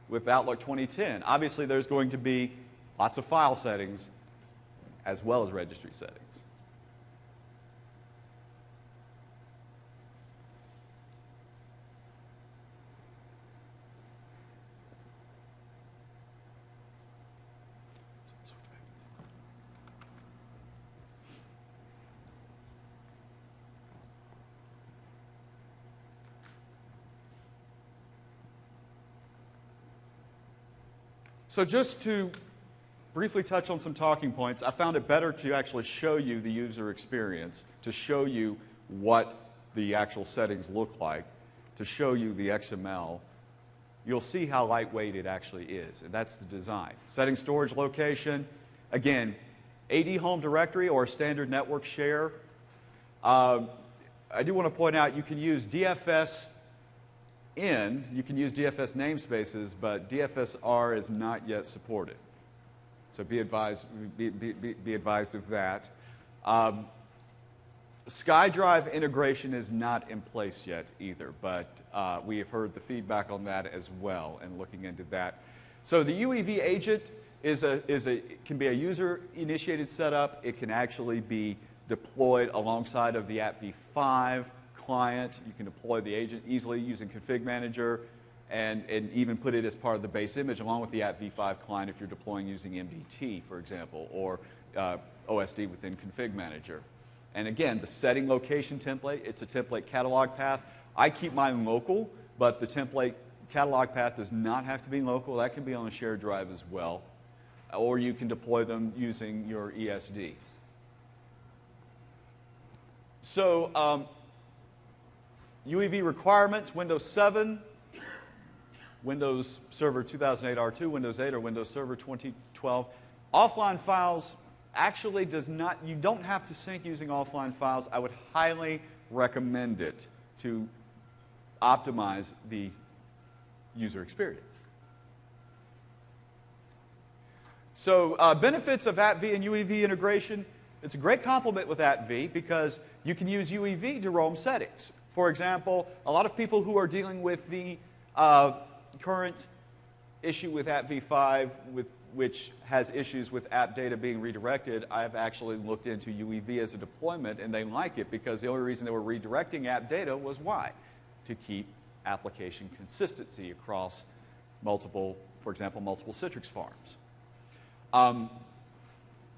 with Outlook 2010, obviously there's going to be lots of file settings as well as registry settings. So just to briefly touch on some talking points, I found it better to actually show you the user experience, to show you what the actual settings look like, to show you the XML. You'll see how lightweight it actually is, and that's the design. Setting storage location, again, AD home directory or standard network share. I do want to point out you can use DFS you can use DFS namespaces, but DFSR is not yet supported. So be advised of that. SkyDrive integration is not in place yet either, but we have heard the feedback on that as well and looking into that. So the UEV agent can be a user-initiated setup. It can actually be deployed alongside of the AppV5 client. You can deploy the agent easily using Config Manager and even put it as part of the base image along with the AppV5 client if you're deploying using MDT, for example, or OSD within Config Manager. And again, the setting location template, it's a template catalog path. I keep mine local, but the template catalog path does not have to be local. That can be on a shared drive as well. Or you can deploy them using your ESD. So, UEV requirements, Windows 7, Windows Server 2008 R2, Windows 8, or Windows Server 2012. Offline files actually you don't have to sync using offline files. I would highly recommend it to optimize the user experience. So benefits of AppV and UEV integration. It's a great complement with AppV because you can use UEV to roam settings. For example, a lot of people who are dealing with the current issue with AppV5, which has issues with app data being redirected, I've actually looked into UEV as a deployment, and they like it because the only reason they were redirecting app data was why? To keep application consistency across multiple, for example, multiple Citrix farms.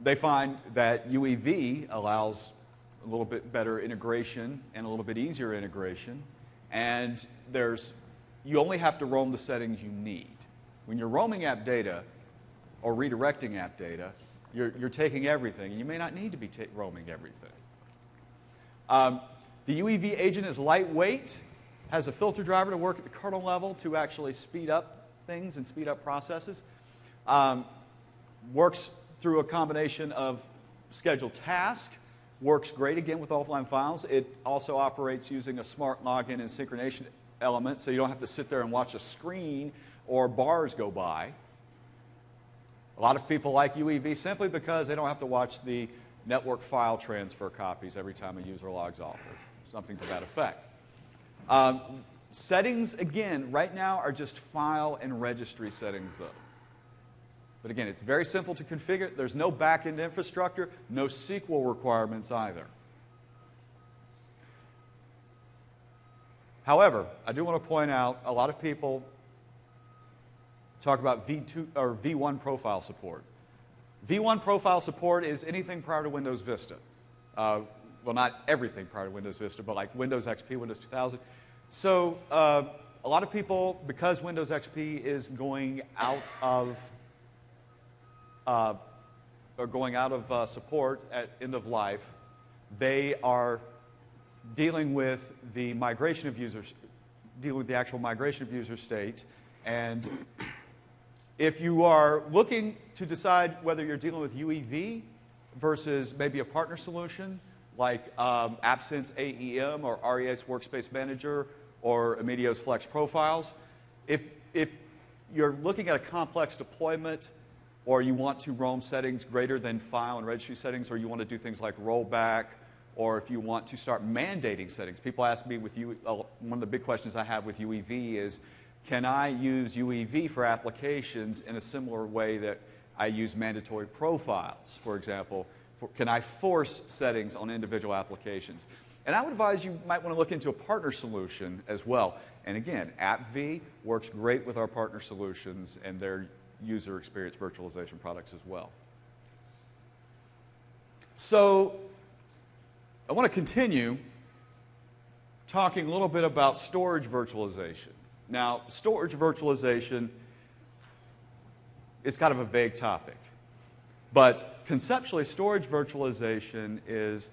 They find that UEV allows a little bit better integration and a little bit easier integration, and you only have to roam the settings you need. When you're roaming app data or redirecting app data, you're taking everything, and you may not need to be roaming everything. The UEV agent is lightweight, has a filter driver to work at the kernel level to actually speed up things and speed up processes. Works through a combination of scheduled task, works great again with offline files. It also operates using a smart login and synchronization element, so you don't have to sit there and watch a screen or bars go by. A lot of people like UEV simply because they don't have to watch the network file transfer copies every time a user logs off, or something to that effect. Settings, again, right now are just file and registry settings, though. But again, it's very simple to configure. There's no back-end infrastructure, no SQL requirements either. However, I do want to point out a lot of people talk about V2 or V1 profile support. V1 profile support is anything prior to Windows Vista. Well, not everything prior to Windows Vista, but like Windows XP, Windows 2000. So a lot of people, because Windows XP is going out of support at end of life, they are dealing with the migration of users, dealing with the actual migration of user state. And if you are looking to decide whether you're dealing with UEV versus maybe a partner solution like AppSense AEM or RES Workspace Manager or Immedios Flex Profiles, if you're looking at a complex deployment, or you want to roam settings greater than file and registry settings, or you want to do things like rollback, or if you want to start mandating settings. People ask me with one of the big questions I have with UEV is, can I use UEV for applications in a similar way that I use mandatory profiles, for example? Can I force settings on individual applications? And I would advise you might want to look into a partner solution as well. And again, AppV works great with our partner solutions and their user experience virtualization products as well. So I want to continue talking a little bit about storage virtualization. Now, storage virtualization is kind of a vague topic, but conceptually, storage virtualization is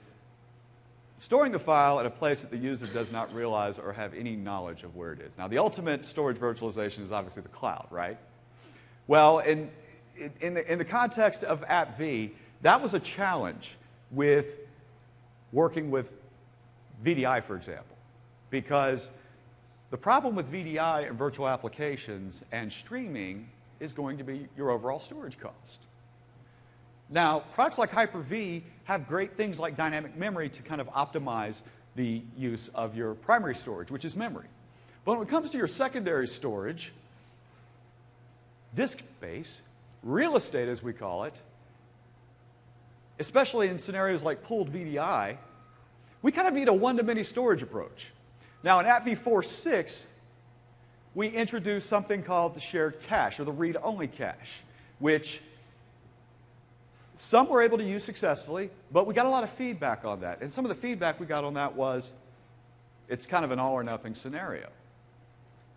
storing the file at a place that the user does not realize or have any knowledge of where it is. Now, the ultimate storage virtualization is obviously the cloud, right? Well, in the context of AppV, that was a challenge with working with VDI, for example, because the problem with VDI and virtual applications and streaming is going to be your overall storage cost. Now, products like Hyper-V have great things like dynamic memory to kind of optimize the use of your primary storage, which is memory. But when it comes to your secondary storage, disk space, real estate as we call it, especially in scenarios like pooled VDI, we kind of need a one-to-many storage approach. Now, in AppV 4.6, we introduced something called the shared cache, or the read-only cache, which some were able to use successfully, but we got a lot of feedback on that. And some of the feedback we got on that was it's kind of an all-or-nothing scenario.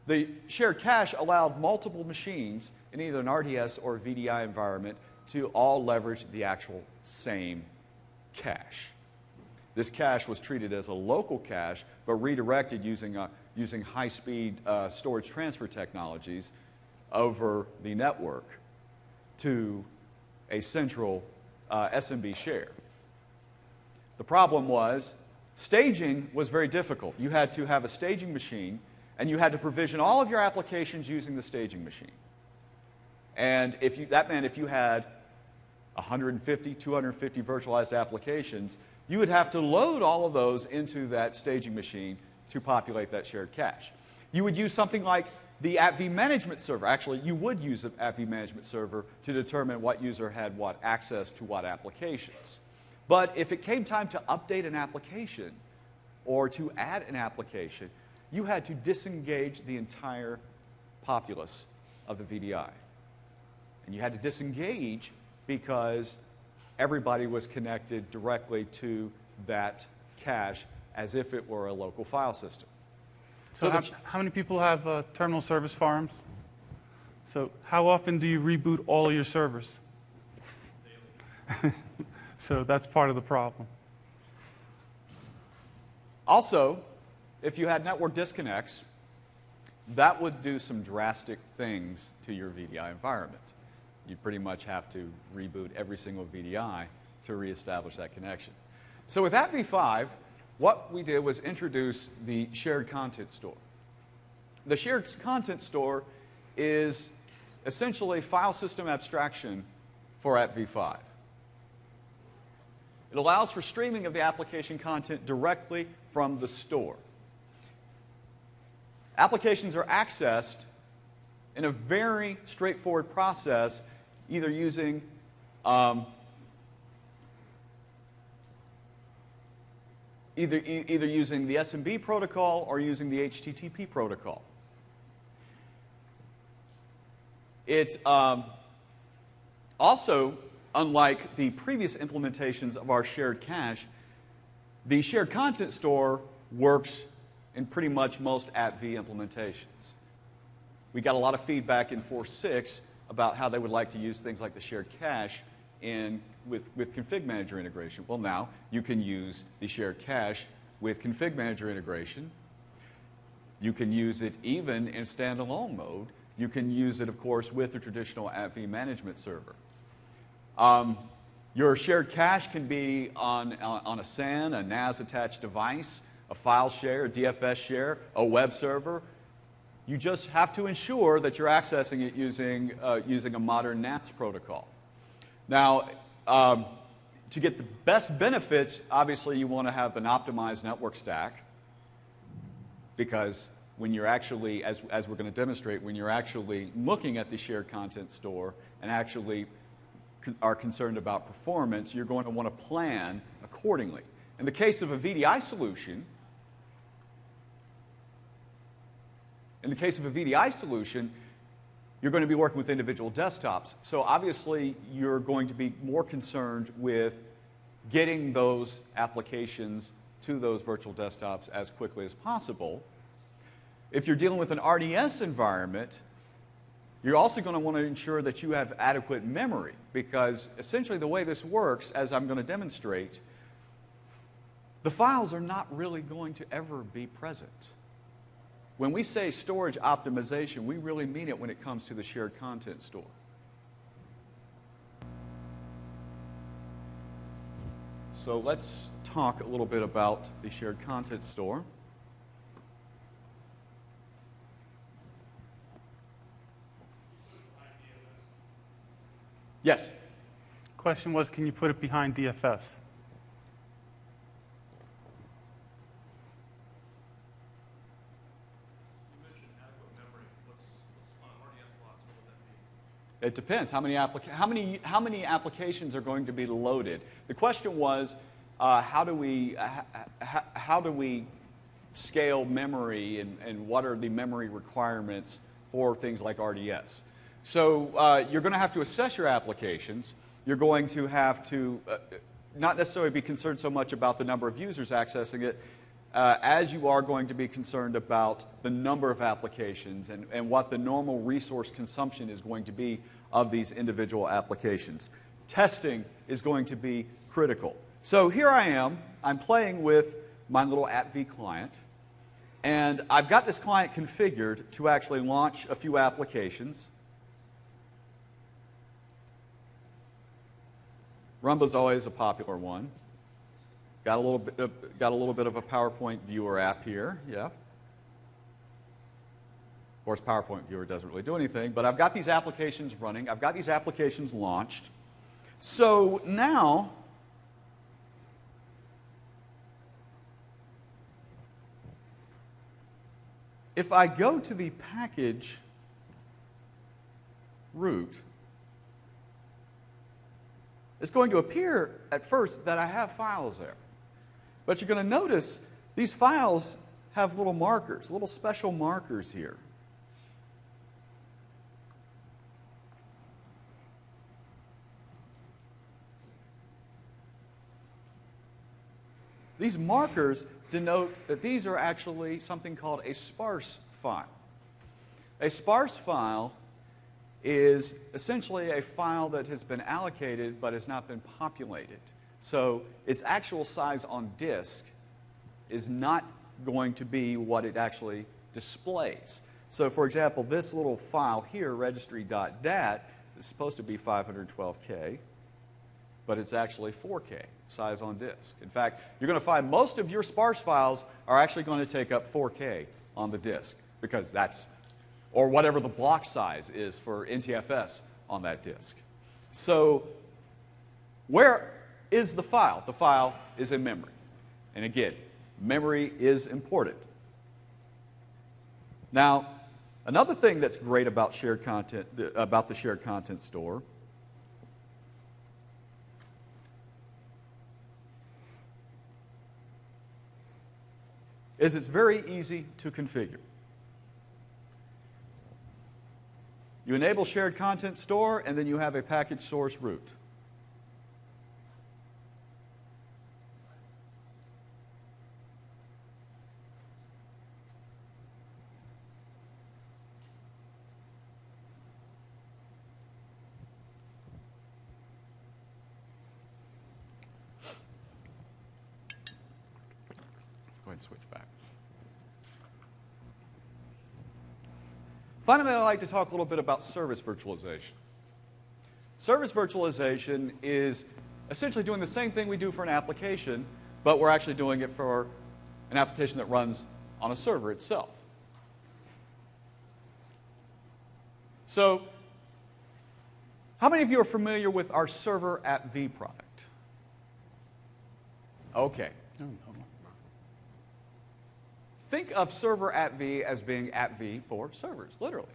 The shared cache allowed multiple machines in either an RDS or a VDI environment to all leverage the actual same cache. This cache was treated as a local cache, but redirected using high-speed storage transfer technologies over the network to a central SMB share. The problem was staging was very difficult. You had to have a staging machine, and you had to provision all of your applications using the staging machine. And that meant if you had 150, 250 virtualized applications, you would have to load all of those into that staging machine to populate that shared cache. You would use something like the AppV management server. Actually, you would use the AppV management server to determine what user had what access to what applications. But if it came time to update an application or to add an application, you had to disengage the entire populace of the VDI. And you had to disengage because everybody was connected directly to that cache as if it were a local file system. So how many people have terminal service farms? So how often do you reboot all of your servers? So that's part of the problem. Also, if you had network disconnects, that would do some drastic things to your VDI environment. You pretty much have to reboot every single VDI to reestablish that connection. So with AppV 5, what we did was introduce the shared content store. The shared content store is essentially file system abstraction for AppV 5. It allows for streaming of the application content directly from the store. Applications are accessed in a very straightforward process, either using either using the SMB protocol or using the HTTP protocol. It also, unlike the previous implementations of our shared cache, the shared content store works in pretty much most AppV implementations. We got a lot of feedback in 4.6 about how they would like to use things like the shared cache with config manager integration. Well, now you can use the shared cache with config manager integration. You can use it even in standalone mode. You can use it, of course, with the traditional AppV management server. Your shared cache can be on a SAN, a NAS attached device, a file share, a DFS share, a web server. You just have to ensure that you're accessing it using a modern NAS protocol. Now, to get the best benefits, obviously you want to have an optimized network stack, because when you're actually, as we're going to demonstrate, when you're actually looking at the shared content store and actually are concerned about performance, you're going to want to plan accordingly. In the case of a VDI solution, you're going to be working with individual desktops. So obviously, you're going to be more concerned with getting those applications to those virtual desktops as quickly as possible. If you're dealing with an RDS environment, you're also going to want to ensure that you have adequate memory, because essentially the way this works, as I'm going to demonstrate, the files are not really going to ever be present. When we say storage optimization, we really mean it when it comes to the shared content store. So let's talk a little bit about the shared content store. Yes? Question was, can you put it behind DFS? It depends. How many applications are going to be loaded? The question was, how do we scale memory, and what are the memory requirements for things like RDS? So you're going to have to assess your applications. You're going to have to not necessarily be concerned so much about the number of users accessing it, as you are going to be concerned about the number of applications and what the normal resource consumption is going to be of these individual applications. Testing is going to be critical. So here I am. I'm playing with my little @v client, and I've got this client configured to actually launch a few applications. Rumba's always a popular one. Got a little bit of a PowerPoint viewer app here, yeah. Of course, PowerPoint viewer doesn't really do anything, but I've got these applications running. I've got these applications launched. So now, if I go to the package root, it's going to appear at first that I have files there. But you're going to notice these files have little markers, little special markers here. These markers denote that these are actually something called a sparse file. A sparse file is essentially a file that has been allocated but has not been populated. So its actual size on disk is not going to be what it actually displays. So for example, this little file here, registry.dat, is supposed to be 512K, but it's actually 4K, size on disk. In fact, you're going to find most of your sparse files are actually going to take up 4K on the disk, because that's, or whatever the block size is for NTFS on that disk. So where is the file? The file is in memory. And again, memory is important. Now, another thing that's great about shared content, about the shared content store, is it's very easy to configure. You enable shared content store, and then you have a package source root. Go ahead and switch back. Finally, I'd like to talk a little bit about service virtualization. Service virtualization is essentially doing the same thing we do for an application, but we're actually doing it for an application that runs on a server itself. So, how many of you are familiar with our server app V product? Okay. Think of server app V as being app V for servers, literally.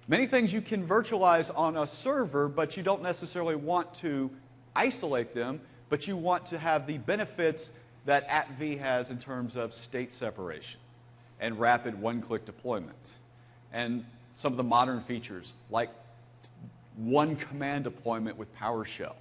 Many things you can virtualize on a server, but you don't necessarily want to isolate them, but you want to have the benefits that app V has in terms of state separation and rapid one-click deployment. And some of the modern features, like one command deployment with PowerShell.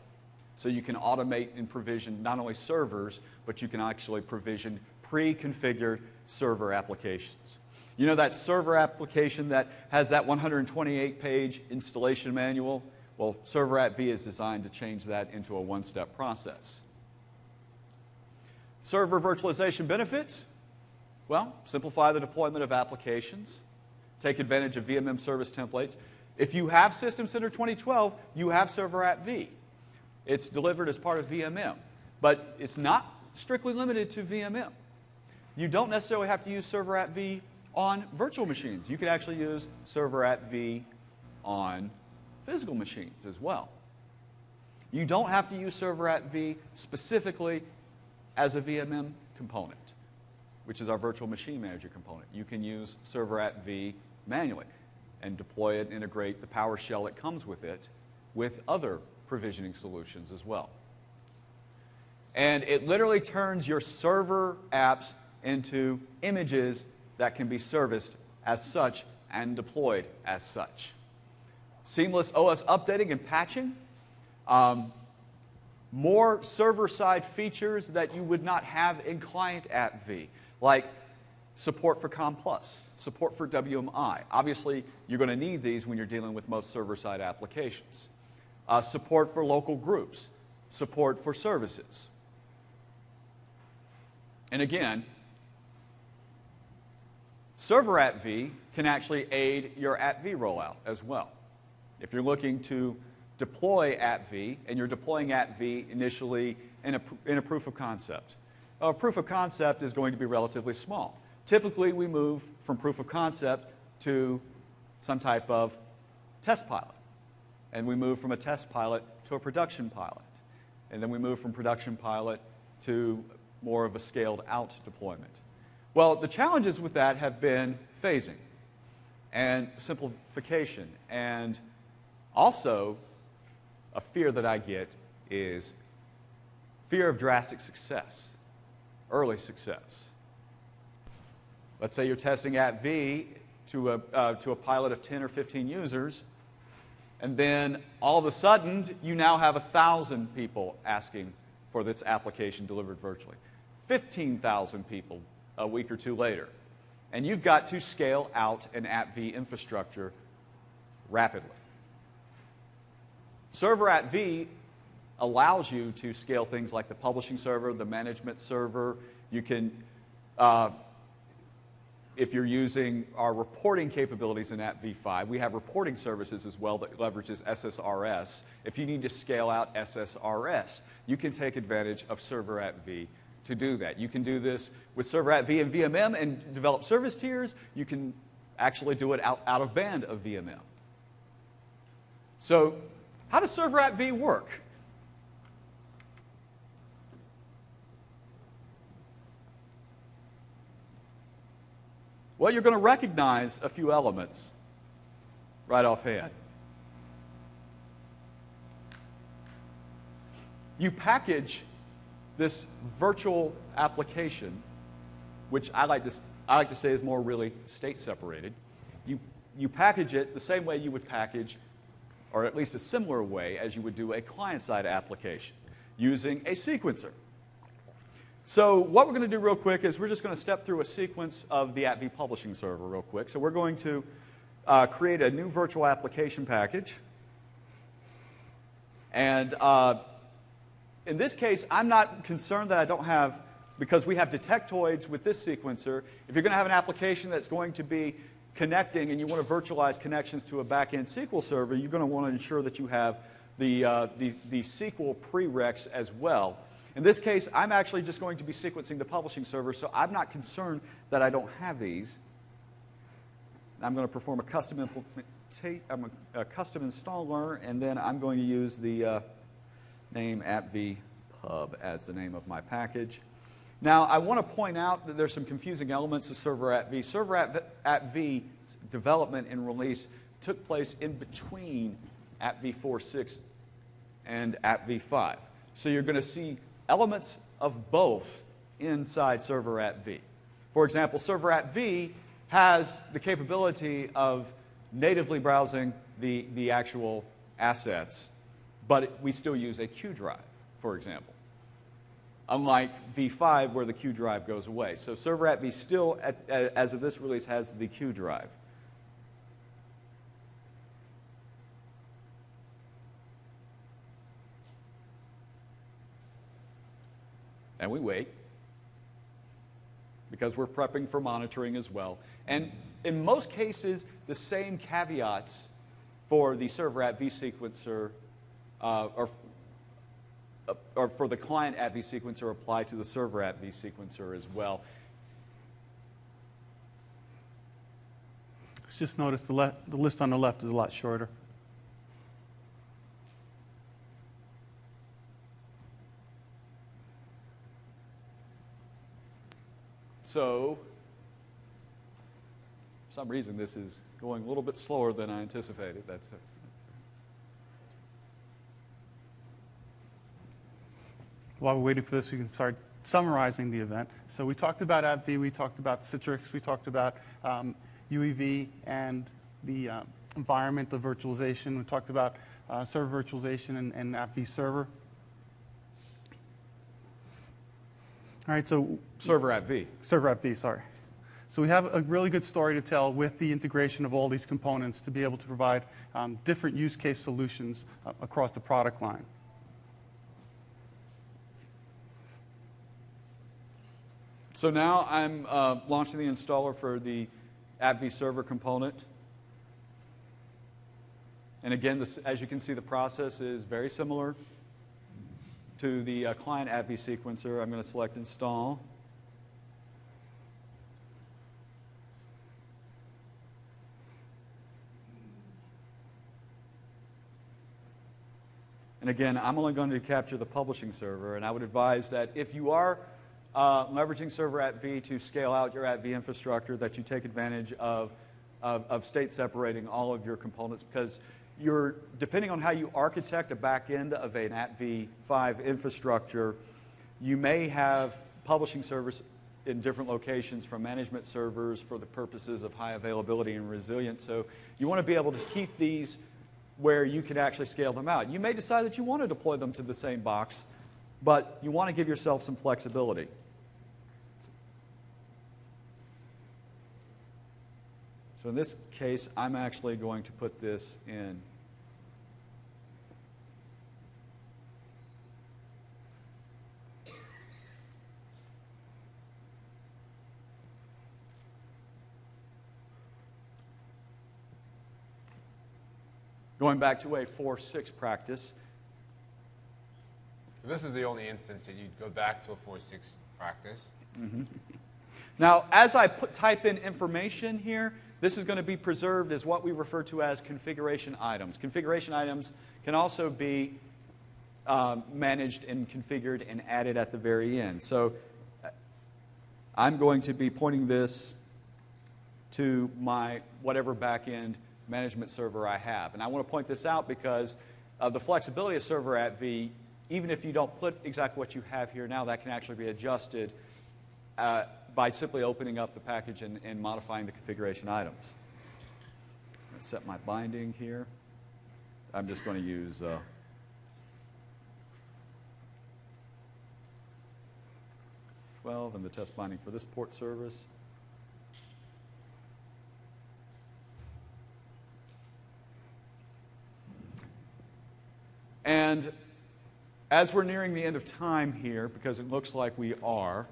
So you can automate and provision not only servers, but you can actually provision pre-configured server applications. You know that server application that has that 128-page installation manual? Well, Server App V is designed to change that into a one-step process. Server virtualization benefits? Well, simplify the deployment of applications, take advantage of VMM service templates. If you have System Center 2012, you have Server App V. It's delivered as part of VMM, but it's not strictly limited to VMM. You don't necessarily have to use Server App V on virtual machines. You could actually use Server App V on physical machines as well. You don't have to use Server App V specifically as a VMM component, which is our virtual machine manager component. You can use Server App V manually and deploy it, integrate the PowerShell that comes with it with other provisioning solutions as well. And it literally turns your server apps into images that can be serviced as such and deployed as such. Seamless OS updating and patching. More server-side features that you would not have in client app V, like support for COM+, support for WMI. Obviously, you're going to need these when you're dealing with most server-side applications. Support for local groups, support for services. And again, Server App V can actually aid your App V rollout as well. If you're looking to deploy App V, and you're deploying App V initially in a proof of concept. A proof of concept is going to be relatively small. Typically, we move from proof of concept to some type of test pilot. And we move from a test pilot to a production pilot. And then we move from production pilot to more of a scaled out deployment. Well, the challenges with that have been phasing and simplification. And also, a fear that I get is fear of drastic success, early success. Let's say you're testing App V to a pilot of 10 or 15 users, and then all of a sudden, you now have 1,000 people asking for this application delivered virtually. 15,000 people a week or two later. And you've got to scale out an App V infrastructure rapidly. Server App V allows you to scale things like the publishing server, the management server. You can, if you're using our reporting capabilities in App V5, we have reporting services as well that leverages SSRS. If you need to scale out SSRS, you can take advantage of Server App V to do that. You can do this with Server App V and VMM and develop service tiers. You can actually do it out of band of VMM. So, how does Server App V work? Well, you're going to recognize a few elements right offhand. You package this virtual application, which I like to say is more really state separated. You package it the same way you would package, or at least a similar way as you would do a client-side application, using a sequencer. So what we're going to do real quick is we're just going to step through a sequence of the App V publishing server real quick. So we're going to create a new virtual application package. And in this case, I'm not concerned that I don't have, because we have detectoids with this sequencer. If you're going to have an application that's going to be connecting and you want to virtualize connections to a back-end SQL server, you're going to want to ensure that you have the SQL prereqs as well. In this case, I'm actually just going to be sequencing the publishing server, so I'm not concerned that I don't have these. I'm going to perform a custom a custom installer, and then I'm going to use the name appvpub as the name of my package. Now, I want to point out that there's some confusing elements of server appv. Server appv development and release took place in between appv 4.6 and appv 5. So you're going to see elements of both inside server appv. For example, server appv has the capability of natively browsing the actual assets, but we still use a Q drive, for example. Unlike v5, where the Q drive goes away. So server appv still, as of this release, has the Q drive. And we wait, because we're prepping for monitoring as well. And in most cases, the same caveats for the server appv sequencer or for the client appv sequencer apply to the server appv sequencer as well. Just notice the list on the left is a lot shorter. So, for some reason, this is going a little bit slower than I anticipated. That's it. While we're waiting for this, we can start summarizing the event. So we talked about appv, we talked about Citrix, we talked about UEV and the environment of virtualization. We talked about server virtualization and appv server. All right, so Server appv. server appv, sorry. So we have a really good story to tell with the integration of all these components to be able to provide different use case solutions across the product line. So now I'm launching the installer for the appv server component. And again, as you can see, the process is very similar to the client appv sequencer. I'm going to select install. And again, I'm only going to capture the publishing server, and I would advise that if you are leveraging server appv to scale out your appv infrastructure, that you take advantage of state separating all of your components, because depending on how you architect a back end of an appv5 infrastructure, you may have publishing servers in different locations from management servers for the purposes of high availability and resilience. So you want to be able to keep these where you can actually scale them out. You may decide that you want to deploy them to the same box, but you want to give yourself some flexibility. So in this case, I'm actually going to put this in going back to a 4.6 practice. This is the only instance that you'd go back to a 4.6 practice. Mm-hmm. Now, as I type in information here, this is going to be preserved as what we refer to as configuration items. Configuration items can also be managed and configured and added at the very end. So I'm going to be pointing this to my whatever back-end management server I have. And I want to point this out because the flexibility of server appv, even if you don't put exactly what you have here now, that can actually be adjusted by simply opening up the package and modifying the configuration items. I'm going to set my binding here. I'm just going to use and the test binding for this port service. And as we're nearing the end of time here, because it looks like we are,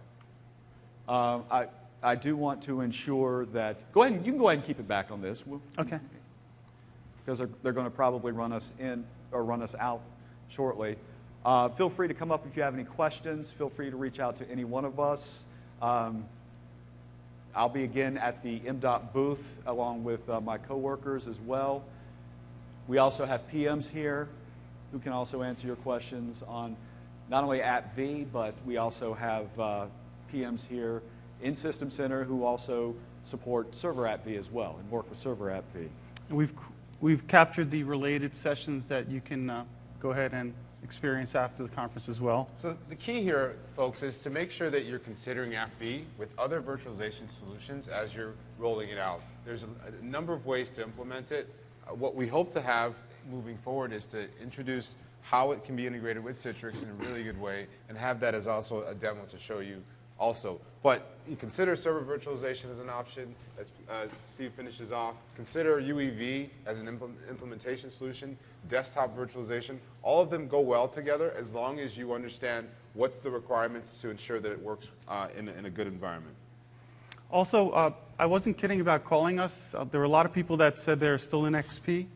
I do want to ensure that, you can go ahead and keep it back on this. Okay. Because they're going to probably run us in or run us out shortly. Feel free to come up if you have any questions. Feel free to reach out to any one of us. I'll be again at the M.Dot booth along with my coworkers as well. We also have PMs here who can also answer your questions on not only App V, but we also have PMs here in System Center who also support Server App V as well and work with Server App V. And we've captured the related sessions that you can go ahead and experience after the conference as well. So the key here, folks, is to make sure that you're considering App V with other virtualization solutions as you're rolling it out. There's a number of ways to implement it. What we hope to have moving forward is to introduce how it can be integrated with Citrix in a really good way and have that as also a demo to show you also. But you consider server virtualization as an option, as Steve finishes off. Consider UEV as an implementation solution, desktop virtualization. All of them go well together as long as you understand what's the requirements to ensure that it works in a good environment. Also, I wasn't kidding about calling us. There were a lot of people that said they're still in XP.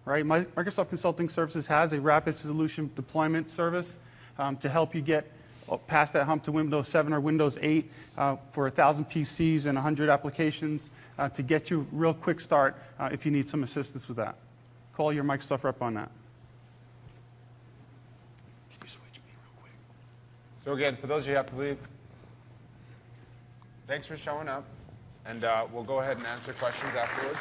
Right? Microsoft Consulting Services has a rapid solution deployment service to help you get past that hump to Windows 7 or Windows 8 for 1,000 PCs and 100 applications to get you real quick start if you need some assistance with that. Call your Microsoft rep on that. Can you switch me real quick? So again, for those of you who have to leave, thanks for showing up, and we'll go ahead and answer questions afterwards.